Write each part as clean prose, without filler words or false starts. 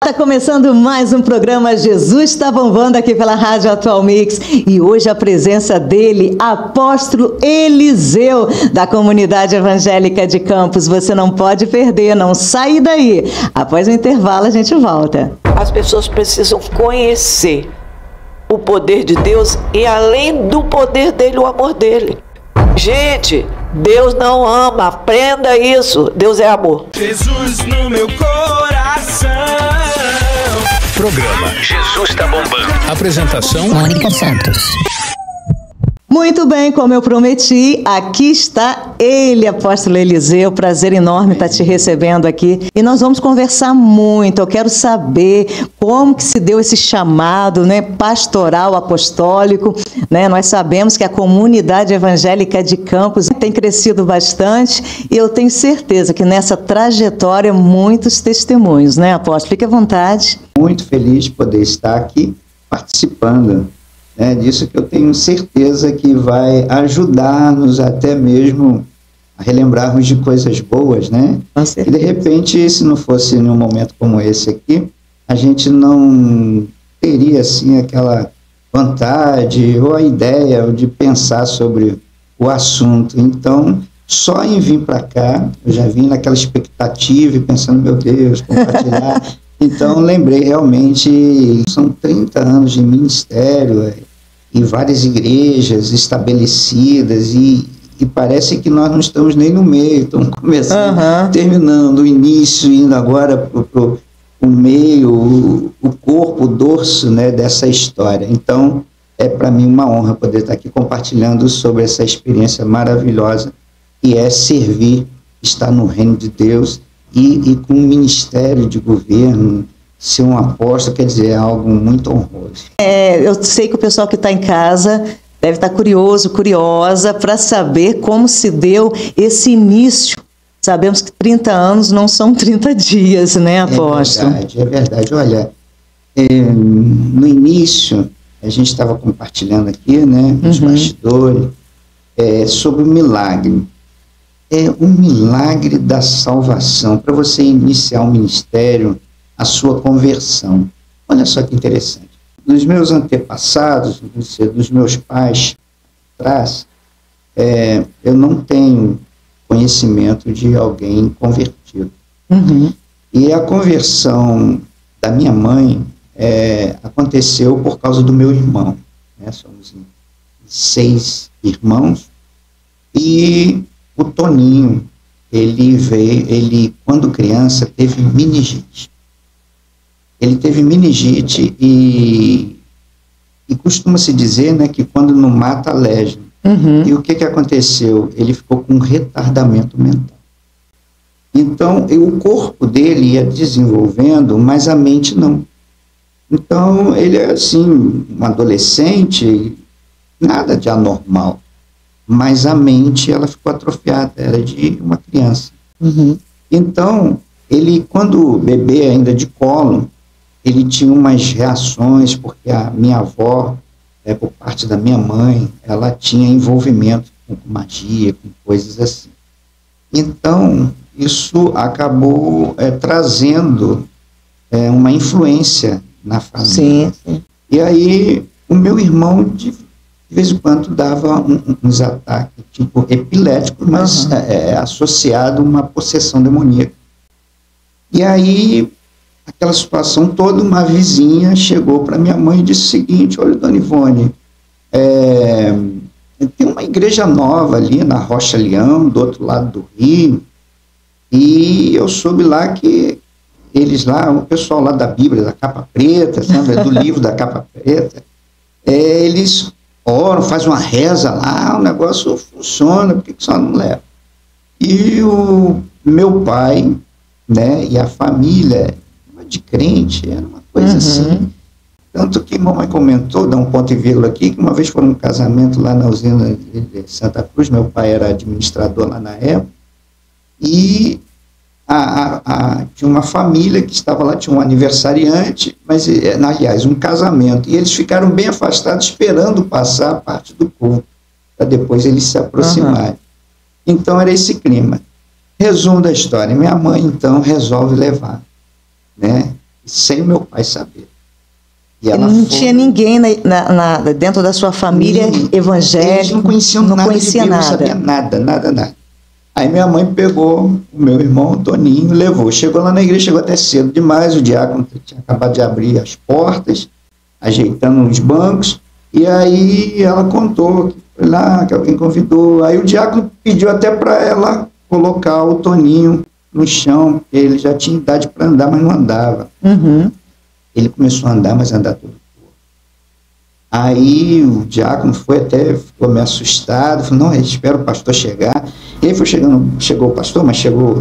Tá começando mais um programa Jesus Tá Bombando aqui pela Rádio Atual Mix e hoje a presença dele, apóstolo Eliseu, da comunidade evangélica de Campos. Você não pode perder, não sai daí. Após o intervalo a gente volta. As pessoas precisam conhecer o poder de Deus e além do poder dele, o amor dele. Gente, Deus não ama, aprenda isso. Deus é amor. Jesus no meu coração. Programa Jesus Tá Bombando. Apresentação: Mônica Santos. Muito bem, como eu prometi, aqui está ele, apóstolo Eliseu. Prazer enorme estar te recebendo aqui. E nós vamos conversar muito. Eu quero saber como que se deu esse chamado, né, pastoral, apostólico. Né? Nós sabemos que a comunidade evangélica de Campos tem crescido bastante e eu tenho certeza que nessa trajetória muitos testemunhos, né, apóstolo? Fique à vontade. Muito feliz de poder estar aqui participando. Disso que eu tenho certeza que vai ajudar-nos até mesmo a relembrarmos de coisas boas, né? E de repente, se não fosse num momento como esse aqui, a gente não teria assim aquela vontade ou a ideia de pensar sobre o assunto. Então, só em vir para cá, eu já vim naquela expectativa e pensando, meu Deus, compartilhar. Então, lembrei realmente, são 30 anos de ministério e várias igrejas estabelecidas e parece que nós não estamos nem no meio, estamos começando, terminando, o início, indo agora para o meio, o corpo, o dorso, né, dessa história. Então, é para mim uma honra poder estar aqui compartilhando sobre essa experiência maravilhosa que é servir, estar no reino de Deus e com um ministério de governo, ser um apóstolo, quer dizer, é algo muito honroso. Eu sei que o pessoal que está em casa deve estar curioso, curiosa, para saber como se deu esse início. Sabemos que 30 anos não são 30 dias, né, apóstolo? É verdade. Olha, no início, a gente estava compartilhando aqui, né, nos bastidores, sobre o milagre. É o milagre da salvação. Para você iniciar um ministério, a sua conversão. Olha só que interessante. Dos meus antepassados, dos meus pais atrás, eu não tenho conhecimento de alguém convertido. E a conversão da minha mãe aconteceu por causa do meu irmão. Né? Somos 6 irmãos. E o Toninho, ele quando criança, teve meningite. Ele teve meningite e costuma-se dizer, né, que quando não mata, aleja. E o que aconteceu? Ele ficou com um retardamento mental. Então, o corpo dele ia desenvolvendo, mas a mente não. Então, ele é assim, um adolescente, nada de anormal. Mas a mente, ela ficou atrofiada, era de uma criança. Então, ele, quando bebê ainda de colo, ele tinha umas reações, porque a minha avó, por parte da minha mãe, ela tinha envolvimento com magia, com coisas assim. Então, isso acabou trazendo uma influência na família. Sim. E aí, o meu irmão, de vez em quando, dava uns ataques, tipo epiléticos, mas associado a uma possessão demoníaca. E aí, aquela situação toda, uma vizinha chegou para minha mãe e disse o seguinte: olha, dona Ivone, tem uma igreja nova ali na Rocha Leão, do outro lado do rio, e eu soube lá que eles lá, o pessoal lá da Bíblia, da capa preta, sabe, do livro da capa preta, eles oram, fazem uma reza lá, o negócio funciona, por que só não leva? E o meu pai, né, e a família de crente, era uma coisa assim. Tanto que mamãe comentou, dá um ponto e vírgula aqui, que uma vez foi um casamento lá na usina de Santa Cruz, meu pai era administrador lá na época, e tinha uma família que estava lá, tinha um aniversariante, mas, aliás, um casamento, e eles ficaram bem afastados, esperando passar a parte do culto, para depois eles se aproximarem. Então, era esse clima. Resumo da história, minha mãe, então, resolve levar, né? sem o meu pai saber. E não tinha ninguém dentro da sua família evangélica? Eles não conheciam nada de Bíblia, não sabia nada. Aí minha mãe pegou o meu irmão, o Toninho, levou. Chegou lá na igreja, chegou até cedo demais, o diácono tinha acabado de abrir as portas, ajeitando os bancos, e aí ela contou que foi lá, que alguém convidou. Aí o diácono pediu até para ela colocar o Toninho no chão, porque ele já tinha idade para andar, mas não andava. Ele começou a andar, mas andar todo torto. Aí o diácono ficou meio assustado, falou, não, espera o pastor chegar. E aí chegou o pastor, mas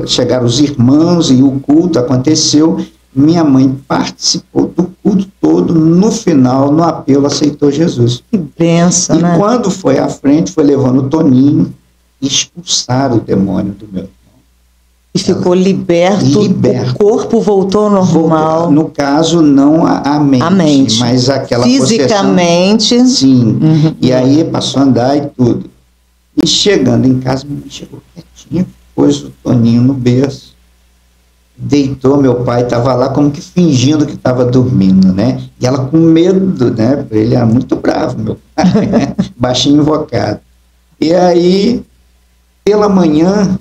chegaram os irmãos e o culto aconteceu. Minha mãe participou do culto todo, no final, no apelo, aceitou Jesus. Que bênção, né? E quando foi à frente, foi levando o Toninho, expulsaram o demônio do meu irmão. E ficou liberto, o corpo voltou ao normal. No caso, não a mente, mas aquela fisicamente. Possessão. Sim, e aí passou a andar e tudo. E chegando em casa, minha mãe chegou quietinha, pôs o Toninho no berço, deitou, meu pai estava lá como que fingindo que estava dormindo, né? E ela com medo, né? Ele era muito bravo, meu pai, baixinho invocado. E aí, pela manhã,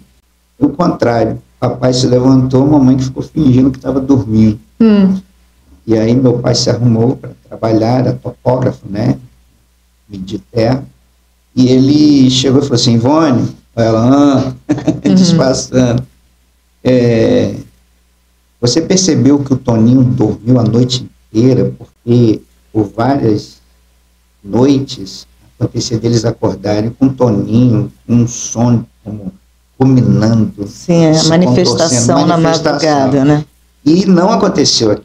o contrário, papai se levantou, mamãe que ficou fingindo que estava dormindo. E aí meu pai se arrumou para trabalhar, era topógrafo, né? Medir terra. E ele chegou e falou assim, Ivone, ela, disfarçando. Você percebeu que o Toninho dormiu a noite inteira, porque por várias noites acontecia deles acordarem com o Toninho, com um sono como ruminando. Sim, a manifestação na madrugada, né? E não aconteceu aqui,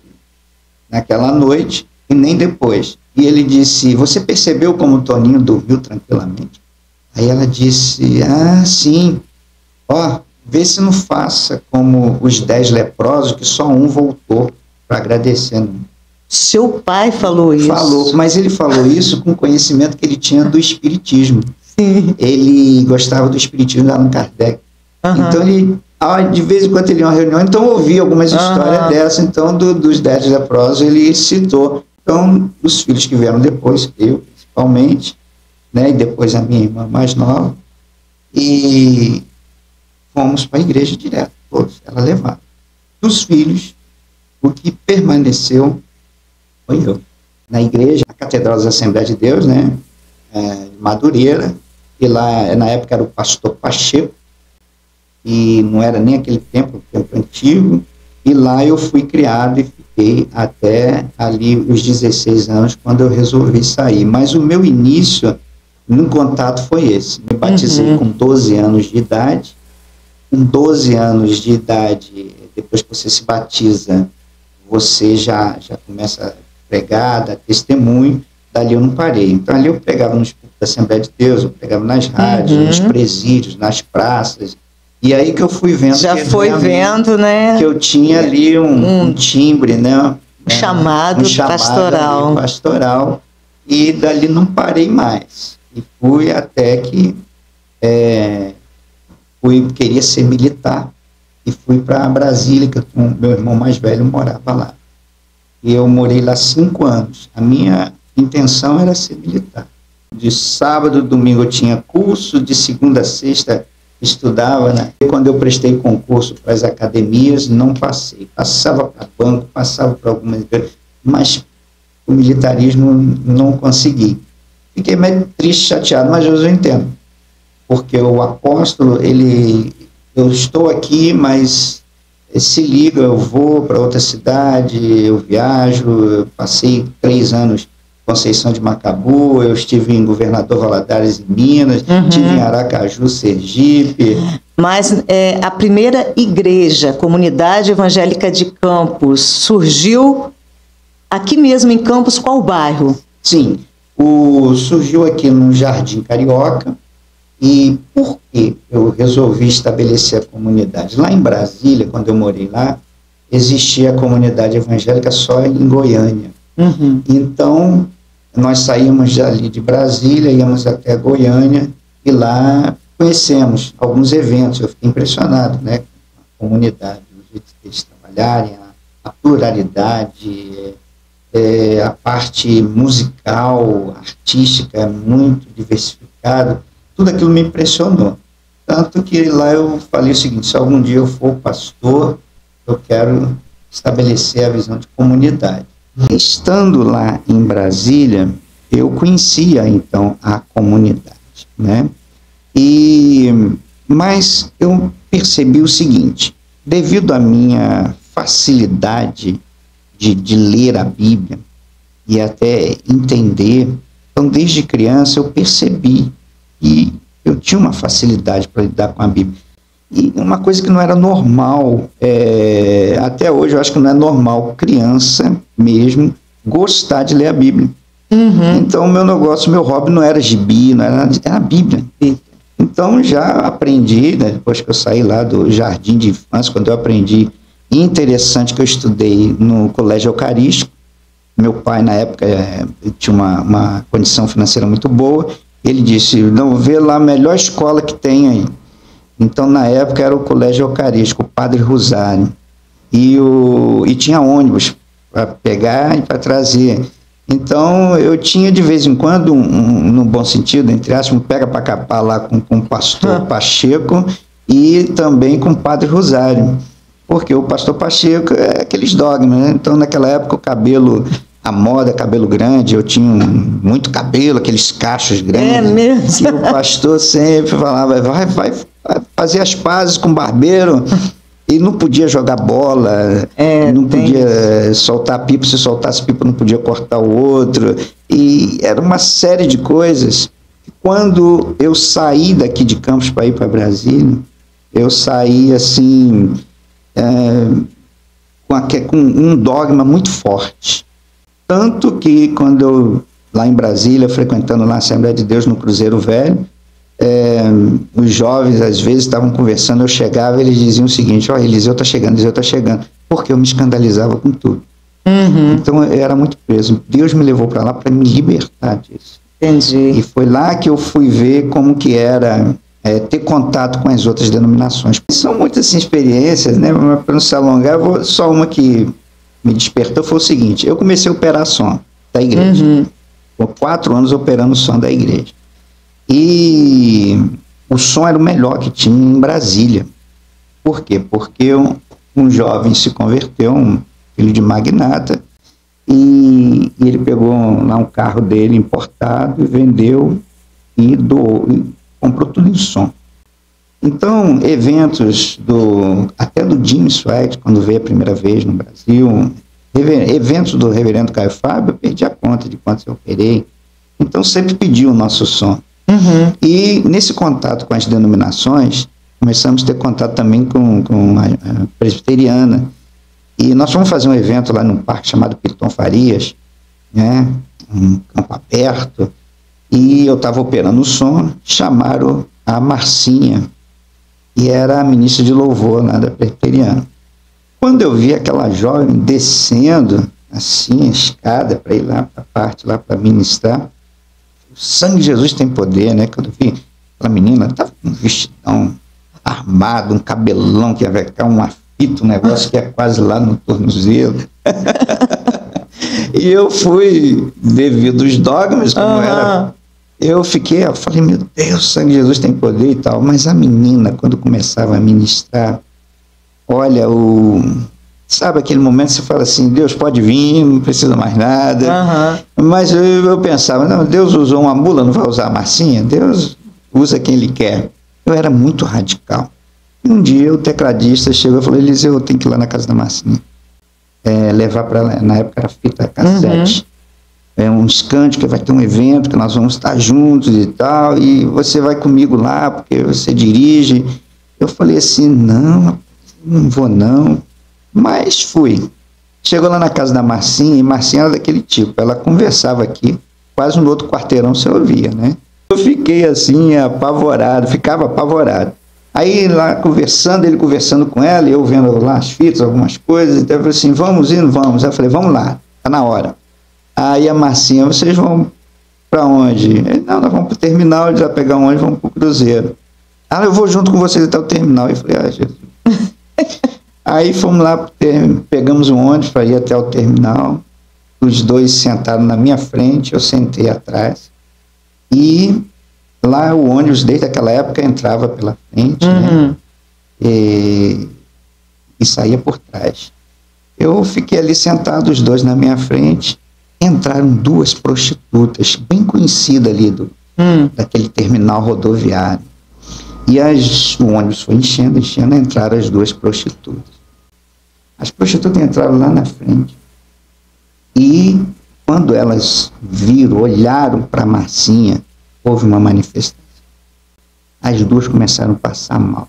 naquela noite e nem depois. E ele disse, você percebeu como o Toninho dormiu tranquilamente? Aí ela disse, sim, vê se não faça como os 10 leprosos, que só um voltou para agradecer. Seu pai falou isso? Falou, mas ele falou isso com conhecimento que ele tinha do espiritismo. Sim. Ele gostava do espiritismo lá no Kardec. Então ele, de vez em quando ele ia uma reunião, então ouvia algumas histórias dessas, então dos 10 leprosos ele citou. Então os filhos que vieram depois, eu principalmente, né, e depois a minha irmã mais nova, e fomos para a igreja direto, todos, ela levava. Dos filhos, o que permaneceu foi eu. Na igreja, a Catedral das Assembleias de Deus, né, de Madureira, e lá, na época, era o pastor Pacheco, e não era nem aquele templo antigo, e lá eu fui criado e fiquei até ali os 16 anos, quando eu resolvi sair. Mas o meu início no contato foi esse. Me batizei com 12 anos de idade. Com 12 anos de idade, depois que você se batiza, você já começa a pregar, dar testemunho. Dali eu não parei. Então ali eu pregava nos cultos da Assembleia de Deus, eu pregava nas rádios, nos presídios, nas praças. E aí que eu fui vendo... Já foi vendo, né? Que eu tinha ali um timbre, né? Um chamado pastoral. Pastoral. E dali não parei mais. E fui até que queria ser militar. E fui para Brasília, que meu irmão mais velho morava lá. E eu morei lá 5 anos. A minha intenção era ser militar. De sábado, domingo eu tinha curso, de segunda a sexta estudava, né? E quando eu prestei concurso para as academias, não passei. Passava para banco, passava para algumas... Mas o militarismo não consegui. Fiquei meio triste, chateado, mas hoje eu entendo. Porque o apóstolo, eu estou aqui, mas se liga, eu vou para outra cidade, eu viajo, eu passei 3 anos em Conceição de Macabu, eu estive em Governador Valadares, em Minas, estive em Aracaju, Sergipe. Mas a primeira igreja, Comunidade Evangélica de Campos, surgiu aqui mesmo em Campos, qual bairro? Sim, surgiu aqui no Jardim Carioca. E por que eu resolvi estabelecer a comunidade? Lá em Brasília, quando eu morei lá, existia a comunidade evangélica só em Goiânia. Então, nós saímos ali de Brasília, íamos até Goiânia, e lá conhecemos alguns eventos. Eu fiquei impressionado, né, com a comunidade, o jeito que eles trabalharem, a pluralidade, a parte musical, artística, é muito diversificado. Tudo aquilo me impressionou. Tanto que lá eu falei o seguinte: se algum dia eu for pastor, eu quero estabelecer a visão de comunidade. Estando lá em Brasília, eu conhecia então a comunidade, né? Mas eu percebi o seguinte: devido à minha facilidade de ler a Bíblia e até entender, então desde criança eu percebi que eu tinha uma facilidade para lidar com a Bíblia. E uma coisa que não era normal, até hoje eu acho que não é normal, criança mesmo, gostar de ler a Bíblia. Então meu negócio, meu hobby não era gibi, não era a Bíblia. Então já aprendi, né, depois que eu saí lá do jardim de infância, quando eu aprendi, interessante que eu estudei no colégio eucarístico. Meu pai na época tinha uma condição financeira muito boa, ele disse: não, vê lá a melhor escola que tem aí. Então, na época, era o colégio eucarístico, o Padre Rosário. E tinha ônibus para pegar e para trazer. Então, eu tinha, de vez em quando, no bom sentido, entre aspas, um pega para capar lá com o pastor Pacheco e também com o Padre Rosário. Porque o pastor Pacheco é aqueles dogmas, né? Então, naquela época, o cabelo... A moda, cabelo grande, eu tinha muito cabelo, aqueles cachos grandes. É mesmo? E o pastor sempre falava: vai fazer as pazes com o barbeiro. E não podia jogar bola, não podia soltar pipa, se soltasse pipa não podia cortar o outro. E era uma série de coisas. Quando eu saí daqui de Campos para ir para Brasília, eu saí assim, com um dogma muito forte. Tanto que quando eu, lá em Brasília, frequentando lá a Assembleia de Deus no Cruzeiro Velho, os jovens às vezes estavam conversando, eu chegava e eles diziam o seguinte: ó, Eliseu está chegando, Eliseu está chegando, porque eu me escandalizava com tudo. Então eu era muito preso. Deus me levou para lá para me libertar disso. Entendi. E foi lá que eu fui ver como que era ter contato com as outras denominações. São muitas assim, experiências, né? Mas para não se alongar, só uma que me despertou foi o seguinte: eu comecei a operar som da igreja. Por 4 anos operando o som da igreja. E o som era o melhor que tinha em Brasília. Por quê? Porque um jovem se converteu, um filho de magnata, e ele pegou lá um carro dele importado e vendeu e doou, e comprou tudo em som. Então, eventos até do Jimmy Swaggart, quando veio a primeira vez no Brasil, eventos do reverendo Caio Fábio, eu perdi a conta de quantos eu operei. Então, sempre pediu o nosso som. E nesse contato com as denominações, começamos a ter contato também com a presbiteriana. E nós fomos fazer um evento lá num parque chamado Piton Farias, né, um campo aberto, e eu estava operando o som, chamaram a Marcinha, que era a ministra de louvor lá da presbiteriana. Quando eu vi aquela jovem descendo assim a escada para ir lá para a parte lá para ministrar, o sangue de Jesus tem poder, né? Quando eu vi aquela menina, estava com um vestidão armado, um cabelão que ia ficar uma fita, um negócio que é quase lá no tornozelo. E eu fui, devido aos dogmas, como era, eu falei: meu Deus, o sangue de Jesus tem poder e tal. Mas a menina, quando começava a ministrar, olha, sabe aquele momento que você fala assim: Deus pode vir, não precisa mais nada. Mas eu pensava: não, Deus usou uma mula, não vai usar a Marcinha? Deus usa quem Ele quer. Eu era muito radical. E um dia o tecladista chegou e falou: Eliseu, eu tenho que ir lá na casa da Marcinha. Levar para ela, na época era fita cassete. Um escante, que vai ter um evento, que nós vamos estar juntos e tal, e você vai comigo lá, porque você dirige. Eu falei assim: não vou não. Mas fui. Chegou lá na casa da Marcinha, e Marcinha era daquele tipo, ela conversava aqui, quase no outro quarteirão você ouvia, né? Eu fiquei assim, apavorado, ficava apavorado. Aí lá conversando, ele conversando com ela, e eu vendo lá as fitas, algumas coisas, então eu falei assim: vamos indo, vamos. Eu falei: vamos lá, tá na hora. Aí a Marcinha: vocês vão para onde? Ele: não, nós vamos para o terminal, eles vão pegar um ônibus, vamos para o cruzeiro. Eu vou junto com vocês até o terminal. Eu falei: Jesus. Aí fomos lá, pegamos um ônibus para ir até o terminal. Os dois sentaram na minha frente, eu sentei atrás. E lá o ônibus, desde aquela época, entrava pela frente, né? E saía por trás. Eu fiquei ali sentado, os dois na minha frente. Entraram duas prostitutas, bem conhecidas ali daquele terminal rodoviário. E o ônibus foi enchendo, entraram as duas prostitutas. As prostitutas entraram lá na frente. E quando elas viram, olharam para a Marcinha, houve uma manifestação. As duas começaram a passar mal.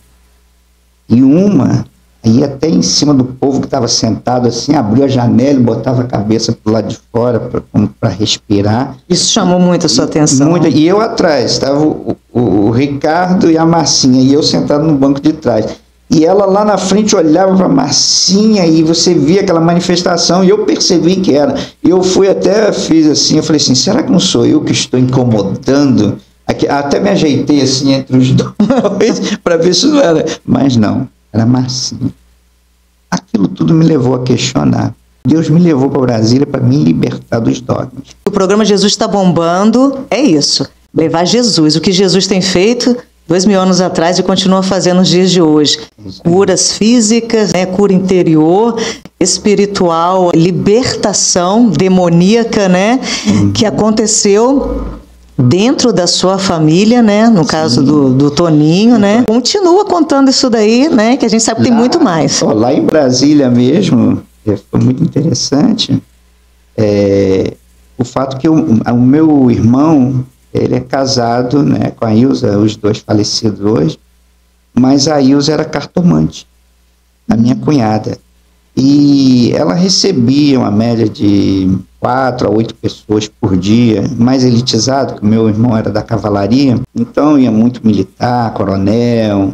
E uma ia até em cima do povo que estava sentado assim, abriu a janela e botava a cabeça para o lado de fora para respirar. Isso chamou muito a sua atenção. E eu atrás, estava o Ricardo e a Marcinha, e eu sentado no banco de trás. E ela lá na frente olhava para a Marcinha e você via aquela manifestação, e eu percebi que era. Eu fui até, fiz assim, eu falei assim, será que não sou eu que estou incomodando? Até me ajeitei assim entre os dois para ver se não era. Mas não, era Marcinha. Aquilo tudo me levou a questionar. Deus me levou para Brasília para me libertar dos dogmas. O programa Jesus está bombando, é isso. Levar Jesus, o que Jesus tem feito 2000 anos atrás e continua fazendo nos dias de hoje. Curas físicas, né, cura interior, espiritual, libertação demoníaca, né, que aconteceu dentro da sua família, né, no caso do Toninho, né. Continua contando isso daí, né, que a gente sabe que tem muito mais. Lá em Brasília mesmo, foi muito interessante, o fato que o meu irmão, ele é casado, né, com a Ilza, os dois falecidos hoje, mas a Ilza era cartomante, a minha cunhada. E ela recebia uma média de 4 a 8 pessoas por dia, mais elitizado, que o meu irmão era da cavalaria, então ia muito militar, coronel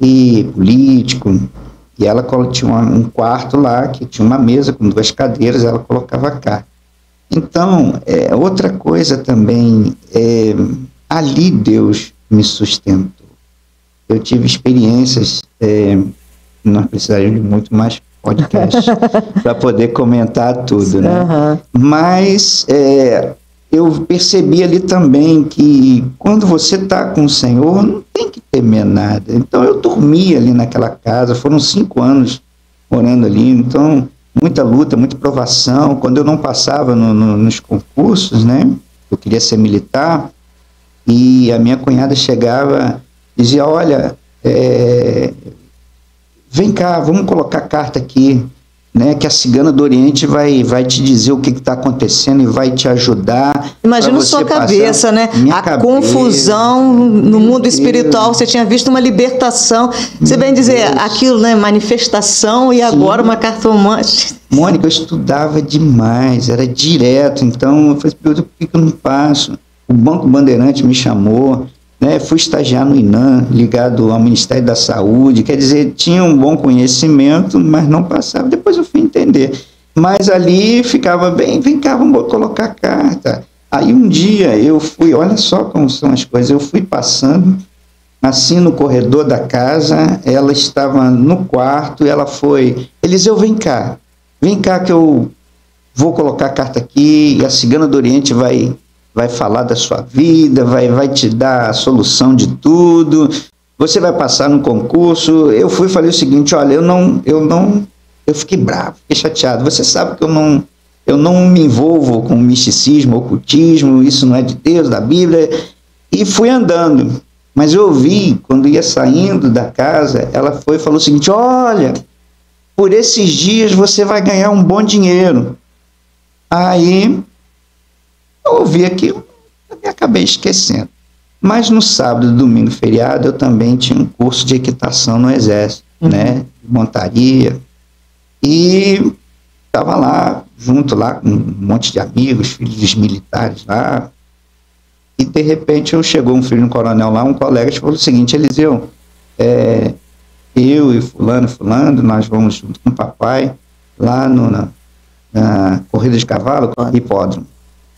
e político. E ela tinha um quarto lá, que tinha uma mesa com 2 cadeiras, ela colocava cá. Então, outra coisa também, ali Deus me sustentou. Eu tive experiências, nós precisaríamos de muito mais podcast para poder comentar tudo, né? Mas eu percebi ali também que quando você está com o Senhor, não tem que temer nada. Então, eu dormia ali naquela casa, foram 5 anos morando ali, então muita luta, muita provação. Quando eu não passava nos concursos, né, eu queria ser militar, e a minha cunhada chegava e dizia, olha, vem cá, vamos colocar carta aqui, né, que a cigana do Oriente vai te dizer o que está acontecendo e vai te ajudar. Imagina sua cabeça, né? A confusão no mundo espiritual, você tinha visto uma libertação, você vem dizer aquilo, né, manifestação, e agora uma cartomante. Mônica, eu estudava demais, era direto, então eu falei, por que eu não passo? O Banco Bandeirante me chamou, né, fui estagiar no INAM, ligado ao Ministério da Saúde, quer dizer, tinha um bom conhecimento, mas não passava. Depois eu fui entender. Mas ali ficava bem, vem cá, vamos colocar carta. Aí um dia eu fui, olha só como são as coisas, eu fui passando, assim no corredor da casa, ela estava no quarto, ela foi, Eliseu, vem cá que eu vou colocar a carta aqui, e a cigana do Oriente vai falar da sua vida, vai te dar a solução de tudo, você vai passar no concurso. Eu fui e falei o seguinte, olha, eu fiquei bravo, fiquei chateado, você sabe que eu não me envolvo com misticismo, ocultismo, isso não é de Deus, da Bíblia, e fui andando, mas eu ouvi, quando ia saindo da casa, ela foi e falou o seguinte, olha, por esses dias você vai ganhar um bom dinheiro. Aí eu ouvi aquilo e acabei esquecendo. Mas no sábado, domingo, feriado, eu também tinha um curso de equitação no Exército, né, de montaria, e estava lá, junto lá, com um monte de amigos, filhos dos militares lá, e de repente chegou um filho de um coronel lá, um colega, falou o seguinte, Eliseu, eu e fulano, nós vamos junto com o papai, lá na corrida de cavalo, hipódromo.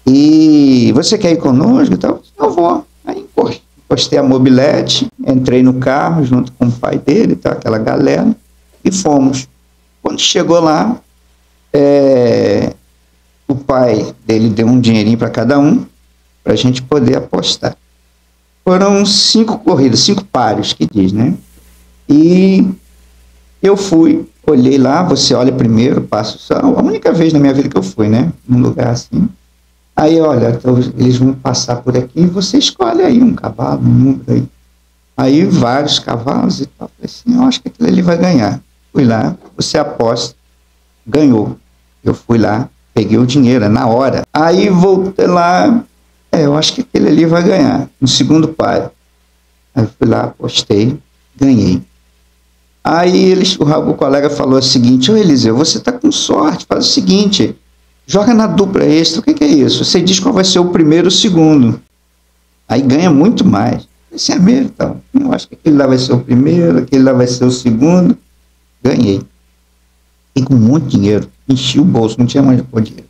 E você quer ir conosco? Então, eu vou. Aí encostei a mobilete, entrei no carro junto com o pai dele, tá, aquela galera, e fomos. Quando chegou lá, o pai dele deu um dinheirinho para cada um, para a gente poder apostar. Foram 5 corridas, 5 páreos que diz, né? E eu fui, olhei lá, você olha primeiro, passo só, a única vez na minha vida que eu fui, né? Num lugar assim. Aí, olha, então, eles vão passar por aqui e você escolhe aí um cavalo, um número aí. Aí, vários cavalos e tal. Falei assim, eu acho que aquele ali vai ganhar. Fui lá, você aposta, ganhou. Eu fui lá, peguei o dinheiro, na hora. Aí, voltei lá, eu acho que aquele ali vai ganhar, no segundo páreo. Aí, fui lá, apostei, ganhei. Aí, o colega falou o seguinte, ô Eliseu, você tá com sorte, faz o seguinte... Joga na dupla extra, o que é isso? Você diz qual vai ser o primeiro ou o segundo. Aí ganha muito mais. Esse é mesmo, então. Eu acho que aquele lá vai ser o primeiro, aquele lá vai ser o segundo. Ganhei. Fiquei com muito dinheiro. Enchi o bolso, não tinha mais pôr dinheiro.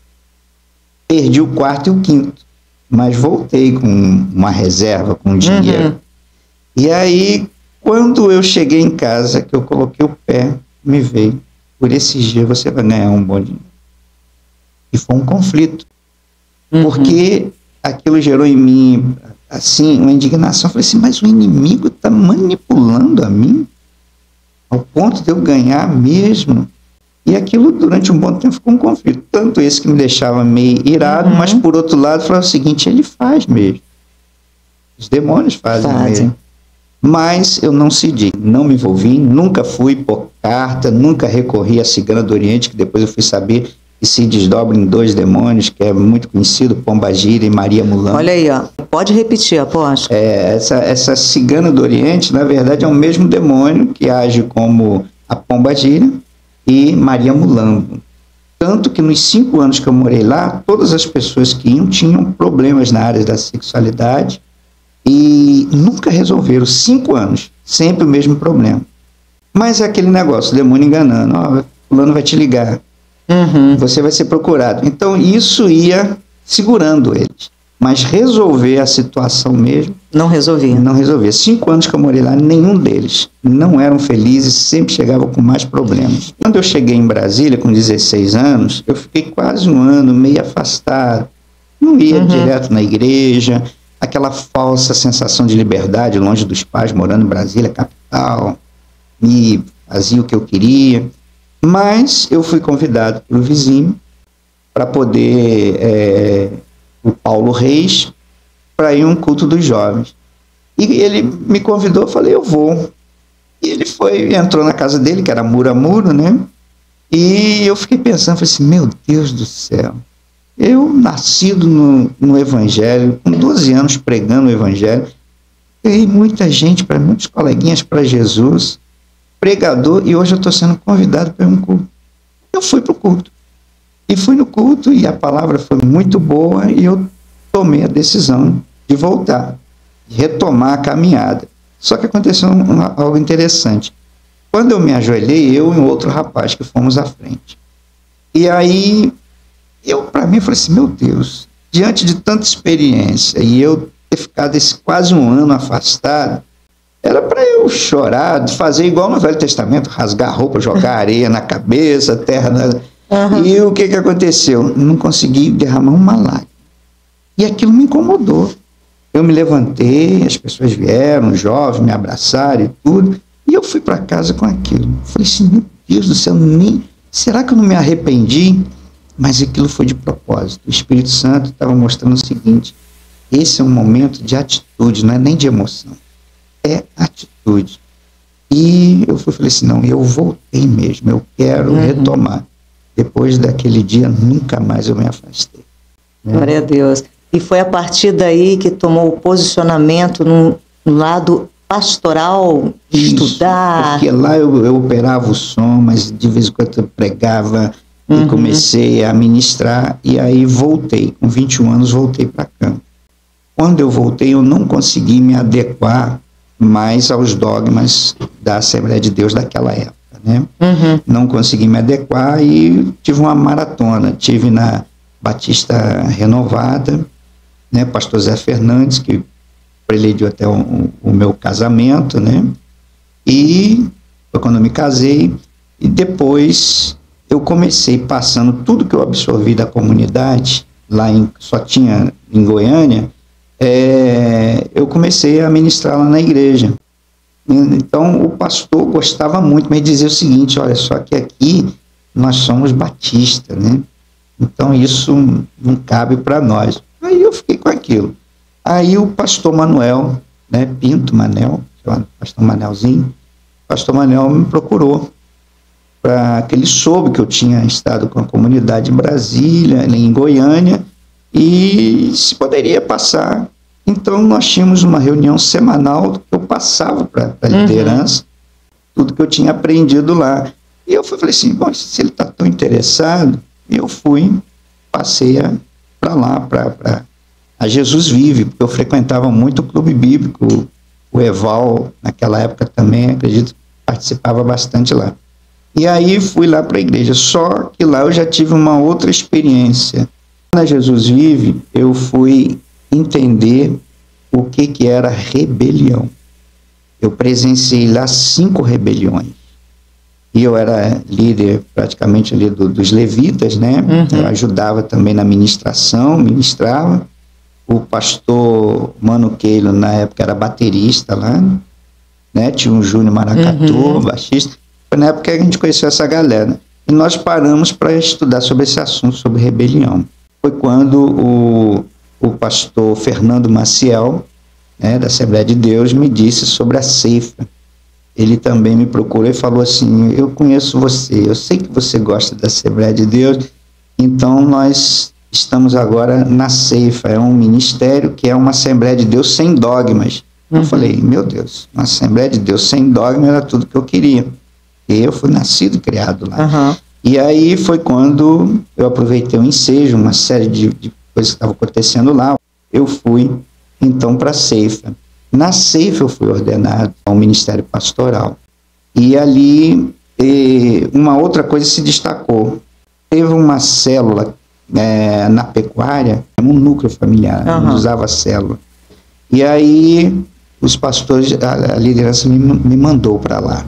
Perdi o quarto e o quinto. Mas voltei com uma reserva, com dinheiro. E aí, quando eu cheguei em casa, que eu coloquei o pé, me veio. Por esses dias você vai ganhar um bom dinheiro. E foi um conflito, porque aquilo gerou em mim, assim, uma indignação. Eu falei assim, mas o inimigo está manipulando a mim, ao ponto de eu ganhar mesmo. E aquilo, durante um bom tempo, ficou um conflito. Tanto esse que me deixava meio irado, mas, por outro lado, falava o seguinte, ele faz mesmo. Os demônios fazem mesmo. Mas eu não cedi, não me envolvi, nunca fui por carta, nunca recorri à Cigana do Oriente, que depois eu fui saber... que se desdobra em 2 demônios, que é muito conhecido, Pombagira e Maria Mulambo. Olha aí, ó. Pode repetir, apóstolo. Essa Cigana do Oriente, na verdade, é o mesmo demônio que age como a Pombagira e Maria Mulambo. Tanto que nos 5 anos que eu morei lá, todas as pessoas que iam tinham problemas na área da sexualidade e nunca resolveram. 5 anos, sempre o mesmo problema. Mas é aquele negócio, o demônio enganando. Ó, fulano vai te ligar. Você vai ser procurado. Então isso ia segurando eles, mas resolver a situação mesmo não resolvia. 5 anos que eu morei lá, nenhum deles não eram felizes, sempre chegavam com mais problemas. Quando eu cheguei em Brasília com 16 anos, eu fiquei quase 1 ano meio afastado, não ia direto na igreja, aquela falsa sensação de liberdade longe dos pais, morando em Brasília, capital, e fazia o que eu queria. Mas eu fui convidado pelo vizinho para poder, o Paulo Reis, para ir a um culto dos jovens. E ele me convidou, eu falei, eu vou. E ele entrou na casa dele, que era muro a muro, né? E eu fiquei pensando, falei assim, meu Deus do céu, eu nascido no Evangelho, com 12 anos pregando o Evangelho, peguei muita gente, muitos coleguinhas para Jesus, pregador, e hoje eu estou sendo convidado para um culto. Eu fui para o culto. E fui no culto, e a palavra foi muito boa, e eu tomei a decisão de voltar, de retomar a caminhada. Só que aconteceu algo interessante. Quando eu me ajoelhei, eu e um outro rapaz que fomos à frente. E aí, para mim, falei assim, meu Deus, diante de tanta experiência, e eu ter ficado quase 1 ano afastado, era para eu chorar, fazer igual no Velho Testamento, rasgar a roupa, jogar areia na cabeça, terra... E o que aconteceu? Não consegui derramar uma lágrima. E aquilo me incomodou. Eu me levantei, as pessoas vieram, jovens, me abraçaram e tudo, e eu fui para casa com aquilo. Falei assim, meu Deus do céu, será que eu não me arrependi? Mas aquilo foi de propósito. O Espírito Santo estava mostrando o seguinte, esse é um momento de atitude, não é nem de emoção. É atitude. E eu falei assim, não, eu voltei mesmo, eu quero retomar. Depois daquele dia, nunca mais eu me afastei. Glória a Deus. E foi a partir daí que tomou o posicionamento no lado pastoral, de estudar. Porque lá eu operava o som, mas de vez em quando eu pregava e comecei a ministrar, e aí voltei. Com 21 anos, voltei para cá. Quando eu voltei, eu não consegui me adequar mais aos dogmas da Assembleia de Deus daquela época, né? Não consegui me adequar e tive uma maratona. Tive na Batista Renovada, né? Pastor Zé Fernandes, que prelediu até o meu casamento, né? E foi quando eu me casei. E depois eu comecei passando tudo que eu absorvi da comunidade, só tinha em Goiânia, eu comecei a ministrar lá na igreja. Então o pastor gostava muito, mas dizia o seguinte: olha só que aqui nós somos batistas, né? Então isso não cabe para nós. Aí eu fiquei com aquilo. Aí o pastor Manuel, né, Pinto Manel, pastor Manelzinho, o pastor Manel me procurou, que ele soube que eu tinha estado com a comunidade em Brasília, em Goiânia, e se poderia passar. Então nós tínhamos uma reunião semanal que eu passava para a liderança, tudo que eu tinha aprendido lá. E eu falei assim, bom, se ele está tão interessado, eu passei para lá, para a Jesus Vive, porque eu frequentava muito o Clube Bíblico, o Eval, naquela época também, acredito, participava bastante lá. E aí fui lá para a igreja, só que lá eu já tive uma outra experiência. Na Jesus Vive, eu fui entender o que era rebelião. Eu presenciei lá 5 rebeliões. E eu era líder praticamente ali dos levitas, né? Eu ajudava também na ministrava. O pastor Mano Keilo, na época, era baterista lá, né? Tinha um Júnior Maracatu, baixista. Foi na época que a gente conheceu essa galera. E nós paramos para estudar sobre esse assunto, sobre rebelião. Foi quando o pastor Fernando Maciel, né, da Assembleia de Deus, me disse sobre a ceifa. Ele também me procurou e falou assim: eu conheço você, eu sei que você gosta da Assembleia de Deus, então nós estamos agora na ceifa, é um ministério que é uma Assembleia de Deus sem dogmas. Eu falei, meu Deus, uma Assembleia de Deus sem dogma era tudo que eu queria. E eu fui nascido e criado lá. E aí foi quando eu aproveitei o ensejo, uma série de coisas que estavam acontecendo lá. Eu fui, então, para a ceifa. Na ceifa eu fui ordenado ao ministério pastoral. E ali uma outra coisa se destacou. Teve uma célula na pecuária, um núcleo familiar, usava célula. E aí os pastores, a liderança me mandou para lá.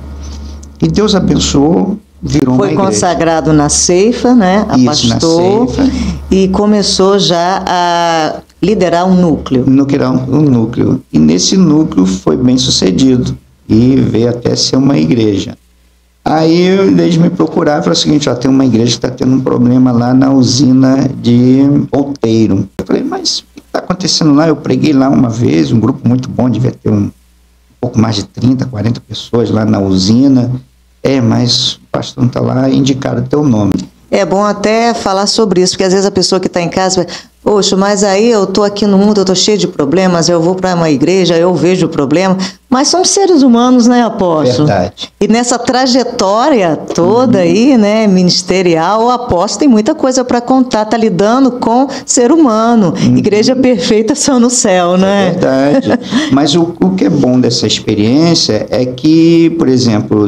E Deus abençoou, virou uma igreja. Foi consagrado na ceifa, né? Pastor, na ceifa. E começou já a liderar um núcleo. Um núcleo. E nesse núcleo foi bem sucedido. E veio até ser uma igreja. Aí eles me procuraram e falaram o seguinte: tem uma igreja que está tendo um problema lá na usina de Outeiro. Eu falei, mas o que está acontecendo lá? Eu preguei lá uma vez, um grupo muito bom, devia ter um pouco mais de 30, 40 pessoas lá na usina. Mas o pastor não está lá, indicaram o teu nome. É bom até falar sobre isso, porque às vezes a pessoa que está em casa, poxa, mas aí eu estou aqui no mundo, eu estou cheio de problemas, eu vou para uma igreja, eu vejo o problema, mas somos seres humanos, né, apóstolo? Verdade. E nessa trajetória toda aí, né, ministerial, o apóstolo tem muita coisa para contar, está lidando com ser humano. Igreja perfeita só no céu, né? É verdade. Mas o que é bom dessa experiência é que, por exemplo,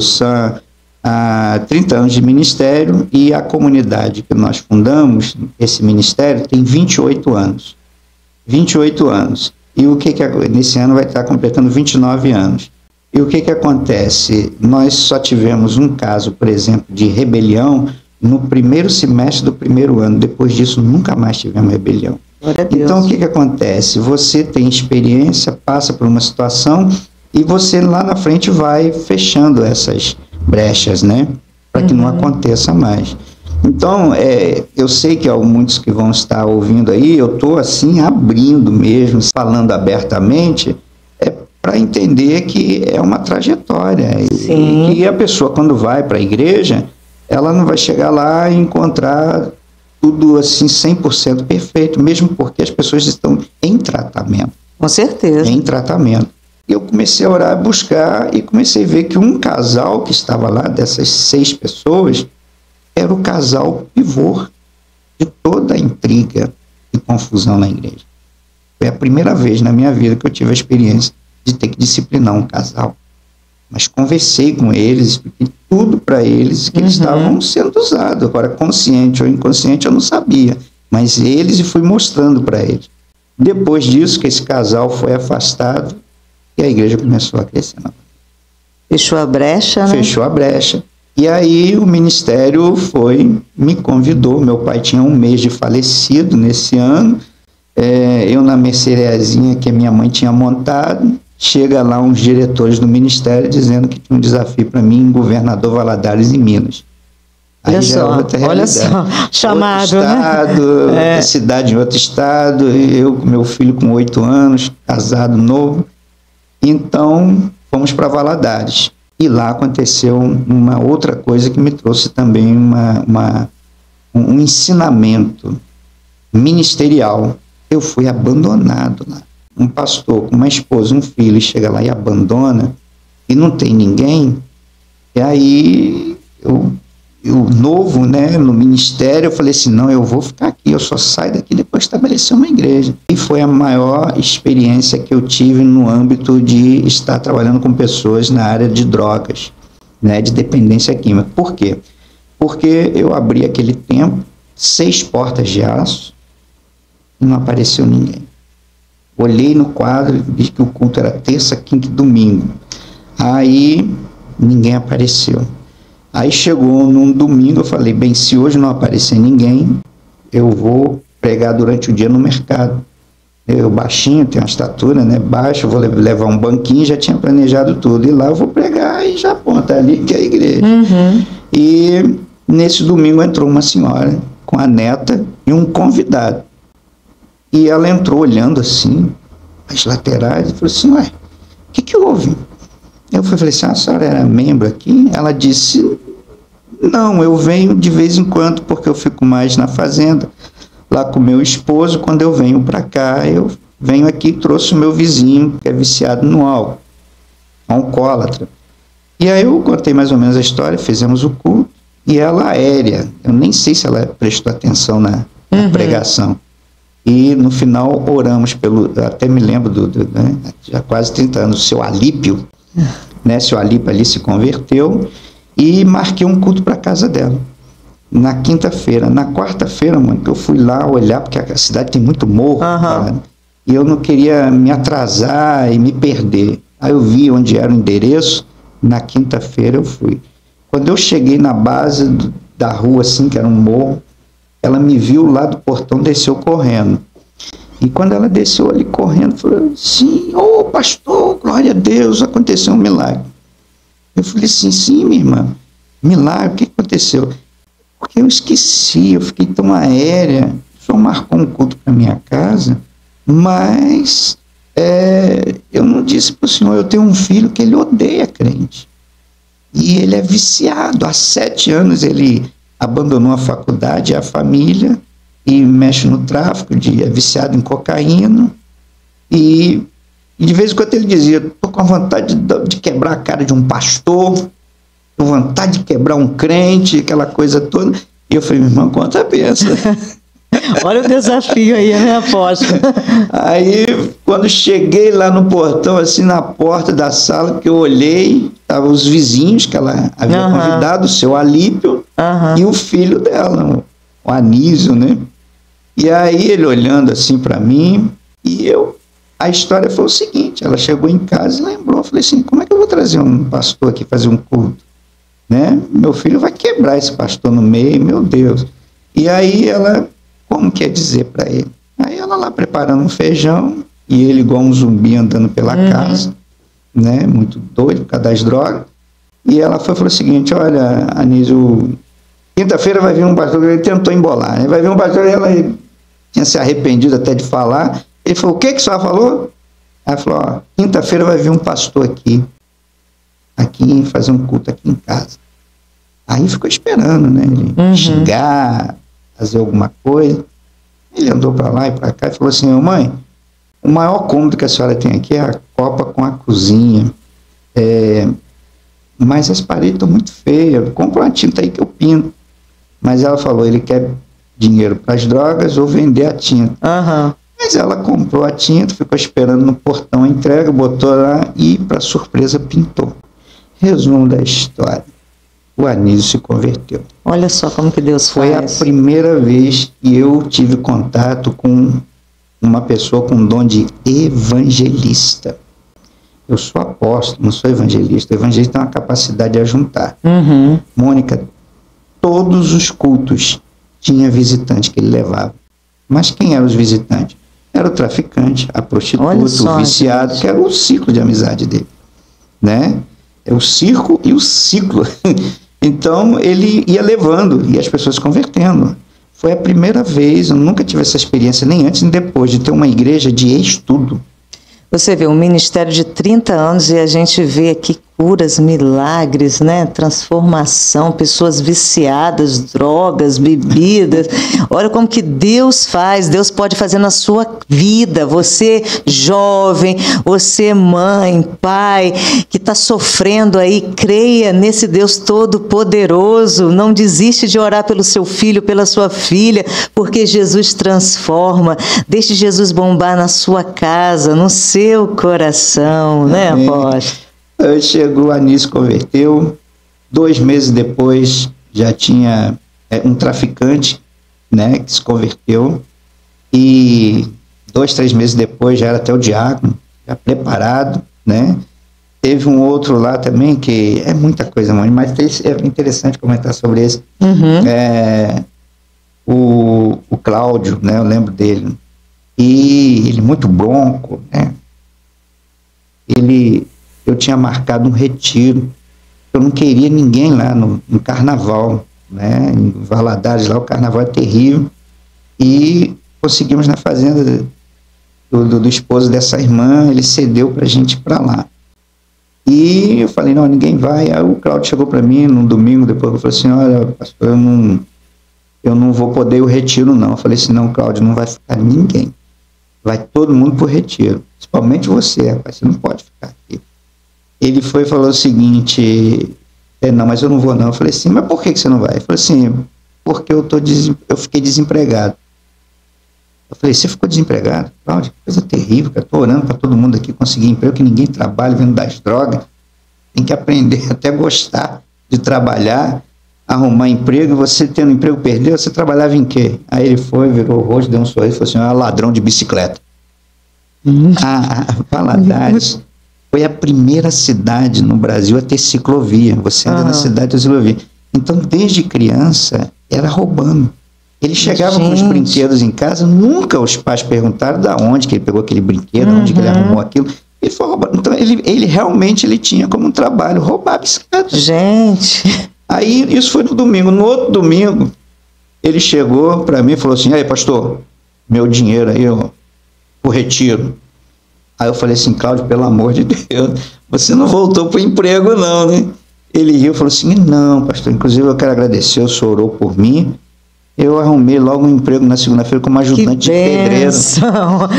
há 30 anos de ministério e a comunidade que nós fundamos, esse ministério, tem 28 anos. 28 anos. E o que nesse ano vai estar completando 29 anos. E o que acontece? Nós só tivemos um caso, por exemplo, de rebelião no primeiro semestre do primeiro ano. Depois disso, nunca mais tivemos rebelião. Então, o que acontece? Você tem experiência, passa por uma situação e você lá na frente vai fechando essas brechas, né? Para que não aconteça mais. Então, eu sei que há muitos que vão estar ouvindo aí, eu estou assim abrindo mesmo, falando abertamente, para entender que é uma trajetória. E que a pessoa, quando vai para a igreja, ela não vai chegar lá e encontrar tudo assim 100% perfeito, mesmo porque as pessoas estão em tratamento. Com certeza. Em tratamento. Eu comecei a orar, buscar, e comecei a ver que um casal que estava lá, dessas 6 pessoas, era o casal pivô de toda a intriga e confusão na igreja. Foi a primeira vez na minha vida que eu tive a experiência de ter que disciplinar um casal. Mas conversei com eles, expliquei tudo para eles, que eles estavam sendo usados. Agora, consciente ou inconsciente, eu não sabia. Mas eles, e fui mostrando para eles. Depois disso, que esse casal foi afastado, e a igreja começou a crescer. Fechou a brecha, né? Fechou a brecha. E aí o ministério me convidou. Meu pai tinha 1 mês de falecido nesse ano. Eu na merceariazinha que a minha mãe tinha montado, chega lá uns diretores do ministério dizendo que tinha um desafio para mim em Governador Valadares, em Minas. Aí olha só, chamado, outro estado, né? Cidade em outro estado, eu com meu filho com 8 anos, casado novo. Então, fomos para Valadares. E lá aconteceu uma outra coisa que me trouxe também um ensinamento ministerial. Eu fui abandonado lá. Um pastor com uma esposa, um filho, chega lá e abandona, e não tem ninguém. E aí, eu novo, né, no ministério, eu falei assim, não, eu vou ficar aqui, eu só saio daqui depois de estabelecer uma igreja. E foi a maior experiência que eu tive no âmbito de estar trabalhando com pessoas na área de drogas, né, de dependência química. Por quê? Porque eu abri aquele tempo, 6 portas de aço, e não apareceu ninguém. Olhei no quadro e vi que o culto era terça, quinta e domingo. Aí, ninguém apareceu. Aí chegou num domingo, eu falei, bem, se hoje não aparecer ninguém, eu vou pregar durante o dia no mercado. Eu baixinho, tenho uma estatura, né, baixo, vou levar um banquinho, já tinha planejado tudo. E lá eu vou pregar e já aponta ali que é a igreja. E nesse domingo entrou uma senhora com a neta e um convidado. E ela entrou olhando assim, as laterais, e falou assim, ué, o que houve? Eu falei assim, a senhora era membro aqui? Ela disse, não, eu venho de vez em quando, porque eu fico mais na fazenda, lá com meu esposo. Quando eu venho para cá, eu venho aqui e trouxe o meu vizinho, que é viciado no álcool, alcoólatra. E aí eu contei mais ou menos a história, fizemos o culto, e ela aérea, eu nem sei se ela prestou atenção na pregação. E no final oramos até me lembro né, já quase 30 anos, o seu Alípio, né, seu Alípio ali se converteu, e marquei um culto para a casa dela, na quinta-feira. Na quarta-feira, mano, eu fui lá olhar, porque a cidade tem muito morro, cara, e eu não queria me atrasar e me perder. Aí eu vi onde era o endereço, na quinta-feira eu fui. Quando eu cheguei na base da rua, assim, que era um morro, ela me viu lá do portão, desceu correndo. E quando ela desceu ali correndo, falou assim, ô pastor, glória a Deus, aconteceu um milagre. Eu falei assim, sim, minha irmã, milagre, o que aconteceu? Porque eu esqueci, eu fiquei tão aérea, o senhor marcou um culto para minha casa, mas eu não disse para o senhor, eu tenho um filho que ele odeia crente. E ele é viciado, há 7 anos ele abandonou a faculdade, a família, e mexe no tráfico, é viciado em cocaína, e de vez em quando ele dizia, estou com vontade de quebrar a cara de um pastor, com vontade de quebrar um crente, aquela coisa toda. E eu falei, meu irmão, conta a benção. Olha o desafio aí, né, apóstolo? Aí, quando cheguei lá no portão, assim, na porta da sala, que eu olhei, estavam os vizinhos que ela havia convidado, o seu Alípio, e o filho dela, o Anísio, né? E aí ele olhando assim para mim, e a história foi o seguinte, ela chegou em casa e lembrou, eu falei assim, como é que eu vou trazer um pastor aqui fazer um culto? Né? Meu filho vai quebrar esse pastor no meio, meu Deus. E aí ela, como quer dizer para ele? Aí ela lá preparando um feijão, e ele igual um zumbi andando pela casa, né? Muito doido por causa das drogas. E ela falou o seguinte, olha, Anísio, quinta-feira vai vir um pastor, ele tentou embolar, né? Vai vir um pastor, ela tinha se arrependido até de falar. Ele falou, o que a senhora falou? Ela falou, ó, quinta-feira vai vir um pastor aqui fazer um culto aqui em casa. Aí ficou esperando, né? Ele xingar, fazer alguma coisa. Ele andou para lá e para cá e falou assim, mãe, o maior cômodo que a senhora tem aqui é a copa com a cozinha. Mas as paredes estão muito feias, compra uma tinta aí que eu pinto. Mas ela falou, ele quer dinheiro para as drogas ou vender a tinta. Mas ela comprou a tinta, ficou esperando no portão a entrega, botou lá e, para surpresa, pintou. Resumo da história, o Anísio se converteu. Olha só como que Deus faz. Foi a primeira vez que eu tive contato com uma pessoa com dom de evangelista. eu sou apóstolo, não sou evangelista. O evangelista tem uma capacidade de ajuntar. Mônica, todos os cultos tinha visitante que ele levava. Mas quem eram os visitantes? Era o traficante, a prostituta, o viciado, que era o ciclo de amizade dele, né? É o circo e o ciclo. Então ele ia levando e as pessoas se convertendo. Foi a primeira vez, eu nunca tive essa experiência, nem antes nem depois, de ter uma igreja de estudo. Você vê um ministério de 30 anos e a gente vê aqui curas, milagres, né? Transformação, pessoas viciadas, drogas, bebidas. Olha como que Deus faz, Deus pode fazer na sua vida. Você jovem, você mãe, pai, que está sofrendo aí, creia nesse Deus todo-poderoso. Não desiste de orar pelo seu filho, pela sua filha, porque Jesus transforma. Deixe Jesus bombar na sua casa, no seu coração, né, apóstolo? Chegou, a Anísio converteu, 2 meses depois já tinha um traficante, né, que se converteu, e 2, 3 meses depois já era até o diácono, já preparado, né. Teve um outro lá também, que é muita coisa, mãe, mas é interessante comentar sobre esse. O Cláudio, né, eu lembro dele, e ele muito bronco, né. Eu tinha marcado um retiro, eu não queria ninguém lá no carnaval, né, em Valadares, lá o carnaval é terrível, e conseguimos na fazenda do esposo dessa irmã, ele cedeu pra gente ir pra lá. E eu falei, não, ninguém vai. Aí o Cláudio chegou para mim num domingo, depois falou assim, olha, pastor, eu não vou poder ir ao retiro, não. Eu falei assim, não, Cláudio, não vai ficar ninguém. Vai todo mundo pro retiro, principalmente você, rapaz, você não pode ficar aqui. Ele foi e falou o seguinte, não, mas eu não vou não. Eu falei assim, mas por que você não vai? Ele falou assim, porque eu fiquei desempregado. Eu falei, você ficou desempregado? Cláudio, que coisa terrível, que eu estou orando para todo mundo aqui conseguir emprego, que ninguém trabalha vindo das drogas. Tem que aprender até gostar de trabalhar, arrumar emprego. Você tendo emprego, perdeu, você trabalhava em quê? Aí ele foi, virou o rosto, deu um sorriso e falou assim, ladrão de bicicleta. A Valadares foi a primeira cidade no Brasil a ter ciclovia. Você anda na cidade tem ciclovia. Então, desde criança, era roubando. Ele chegava com os brinquedos em casa, nunca os pais perguntaram de onde que ele pegou aquele brinquedo, onde que ele arrumou aquilo. Ele foi roubando. Então, ele realmente tinha como um trabalho roubar bicicletas. Gente! Aí, isso foi no domingo. No outro domingo, ele chegou para mim e falou assim, aí, pastor, meu dinheiro aí, ó, o retiro. Aí eu falei assim, Cláudio, pelo amor de Deus, você não voltou pro emprego não, né? Ele riu e falou assim, não, pastor, inclusive eu quero agradecer, o senhor orou por mim, eu arrumei logo um emprego na segunda-feira como ajudante de pedreiro.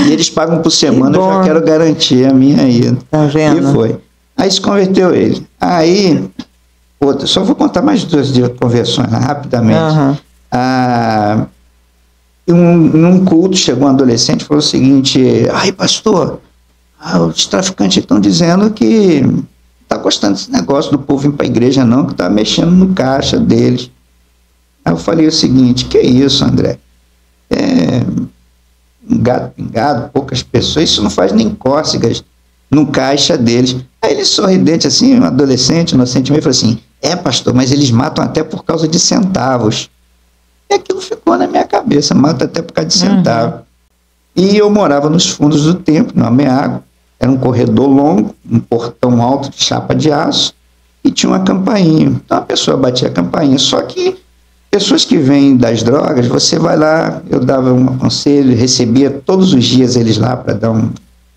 E eles pagam por semana, eu já quero garantir a minha ida. Tá vendo? E foi. Aí se converteu ele. Aí, só vou contar mais 2 conversões, né, rapidamente. Num culto, chegou um adolescente e falou o seguinte, ai pastor, os traficantes estão dizendo que não está gostando desse negócio do povo vir para a igreja não, que está mexendo no caixa deles. Aí eu falei o seguinte, que isso, André? Um gato pingado, poucas pessoas, isso não faz nem cócegas no caixa deles. Aí ele sorridente assim, um adolescente, inocente, meio falou assim, pastor, mas eles matam até por causa de centavos. E aquilo ficou na minha cabeça, mata até por causa de centavo. E eu morava nos fundos do templo, no Ameago, era um corredor longo, um portão alto de chapa de aço, e tinha uma campainha. Então a pessoa batia a campainha, só que pessoas que vêm das drogas, você vai lá, eu dava um conselho, recebia todos os dias eles lá para dar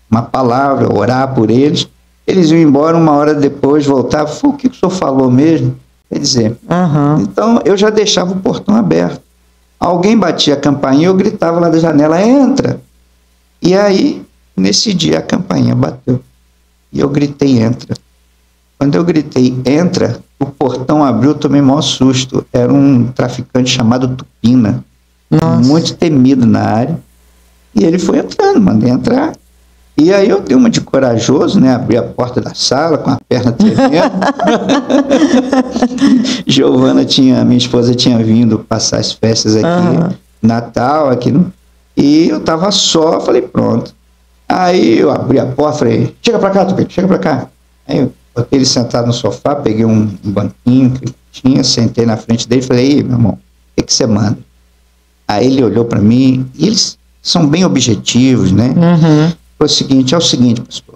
uma palavra, orar por eles, eles iam embora, 1 hora depois voltavam, o que o senhor falou mesmo? Quer dizer, então eu já deixava o portão aberto. Alguém batia a campainha, eu gritava lá da janela, entra. E aí, nesse dia a campainha bateu. E eu gritei, entra. Quando eu gritei, entra, o portão abriu, eu tomei maior susto. Era um traficante chamado Tupina. Nossa. Muito temido na área. E ele foi entrando, mandei entrar. E aí eu dei uma de corajoso, né? Abri a porta da sala com a perna tremendo. Giovana minha esposa tinha vindo passar as festas aqui, Natal, aqui. E eu tava só, falei, pronto. Aí eu abri a porta, falei, chega pra cá, Tupino, chega pra cá. Aí eu botei ele sentado no sofá, peguei um banquinho que tinha, sentei na frente dele e falei, ei, meu irmão, o que você manda? Aí ele olhou pra mim, e eles são bem objetivos, né? Foi é o seguinte, pastor,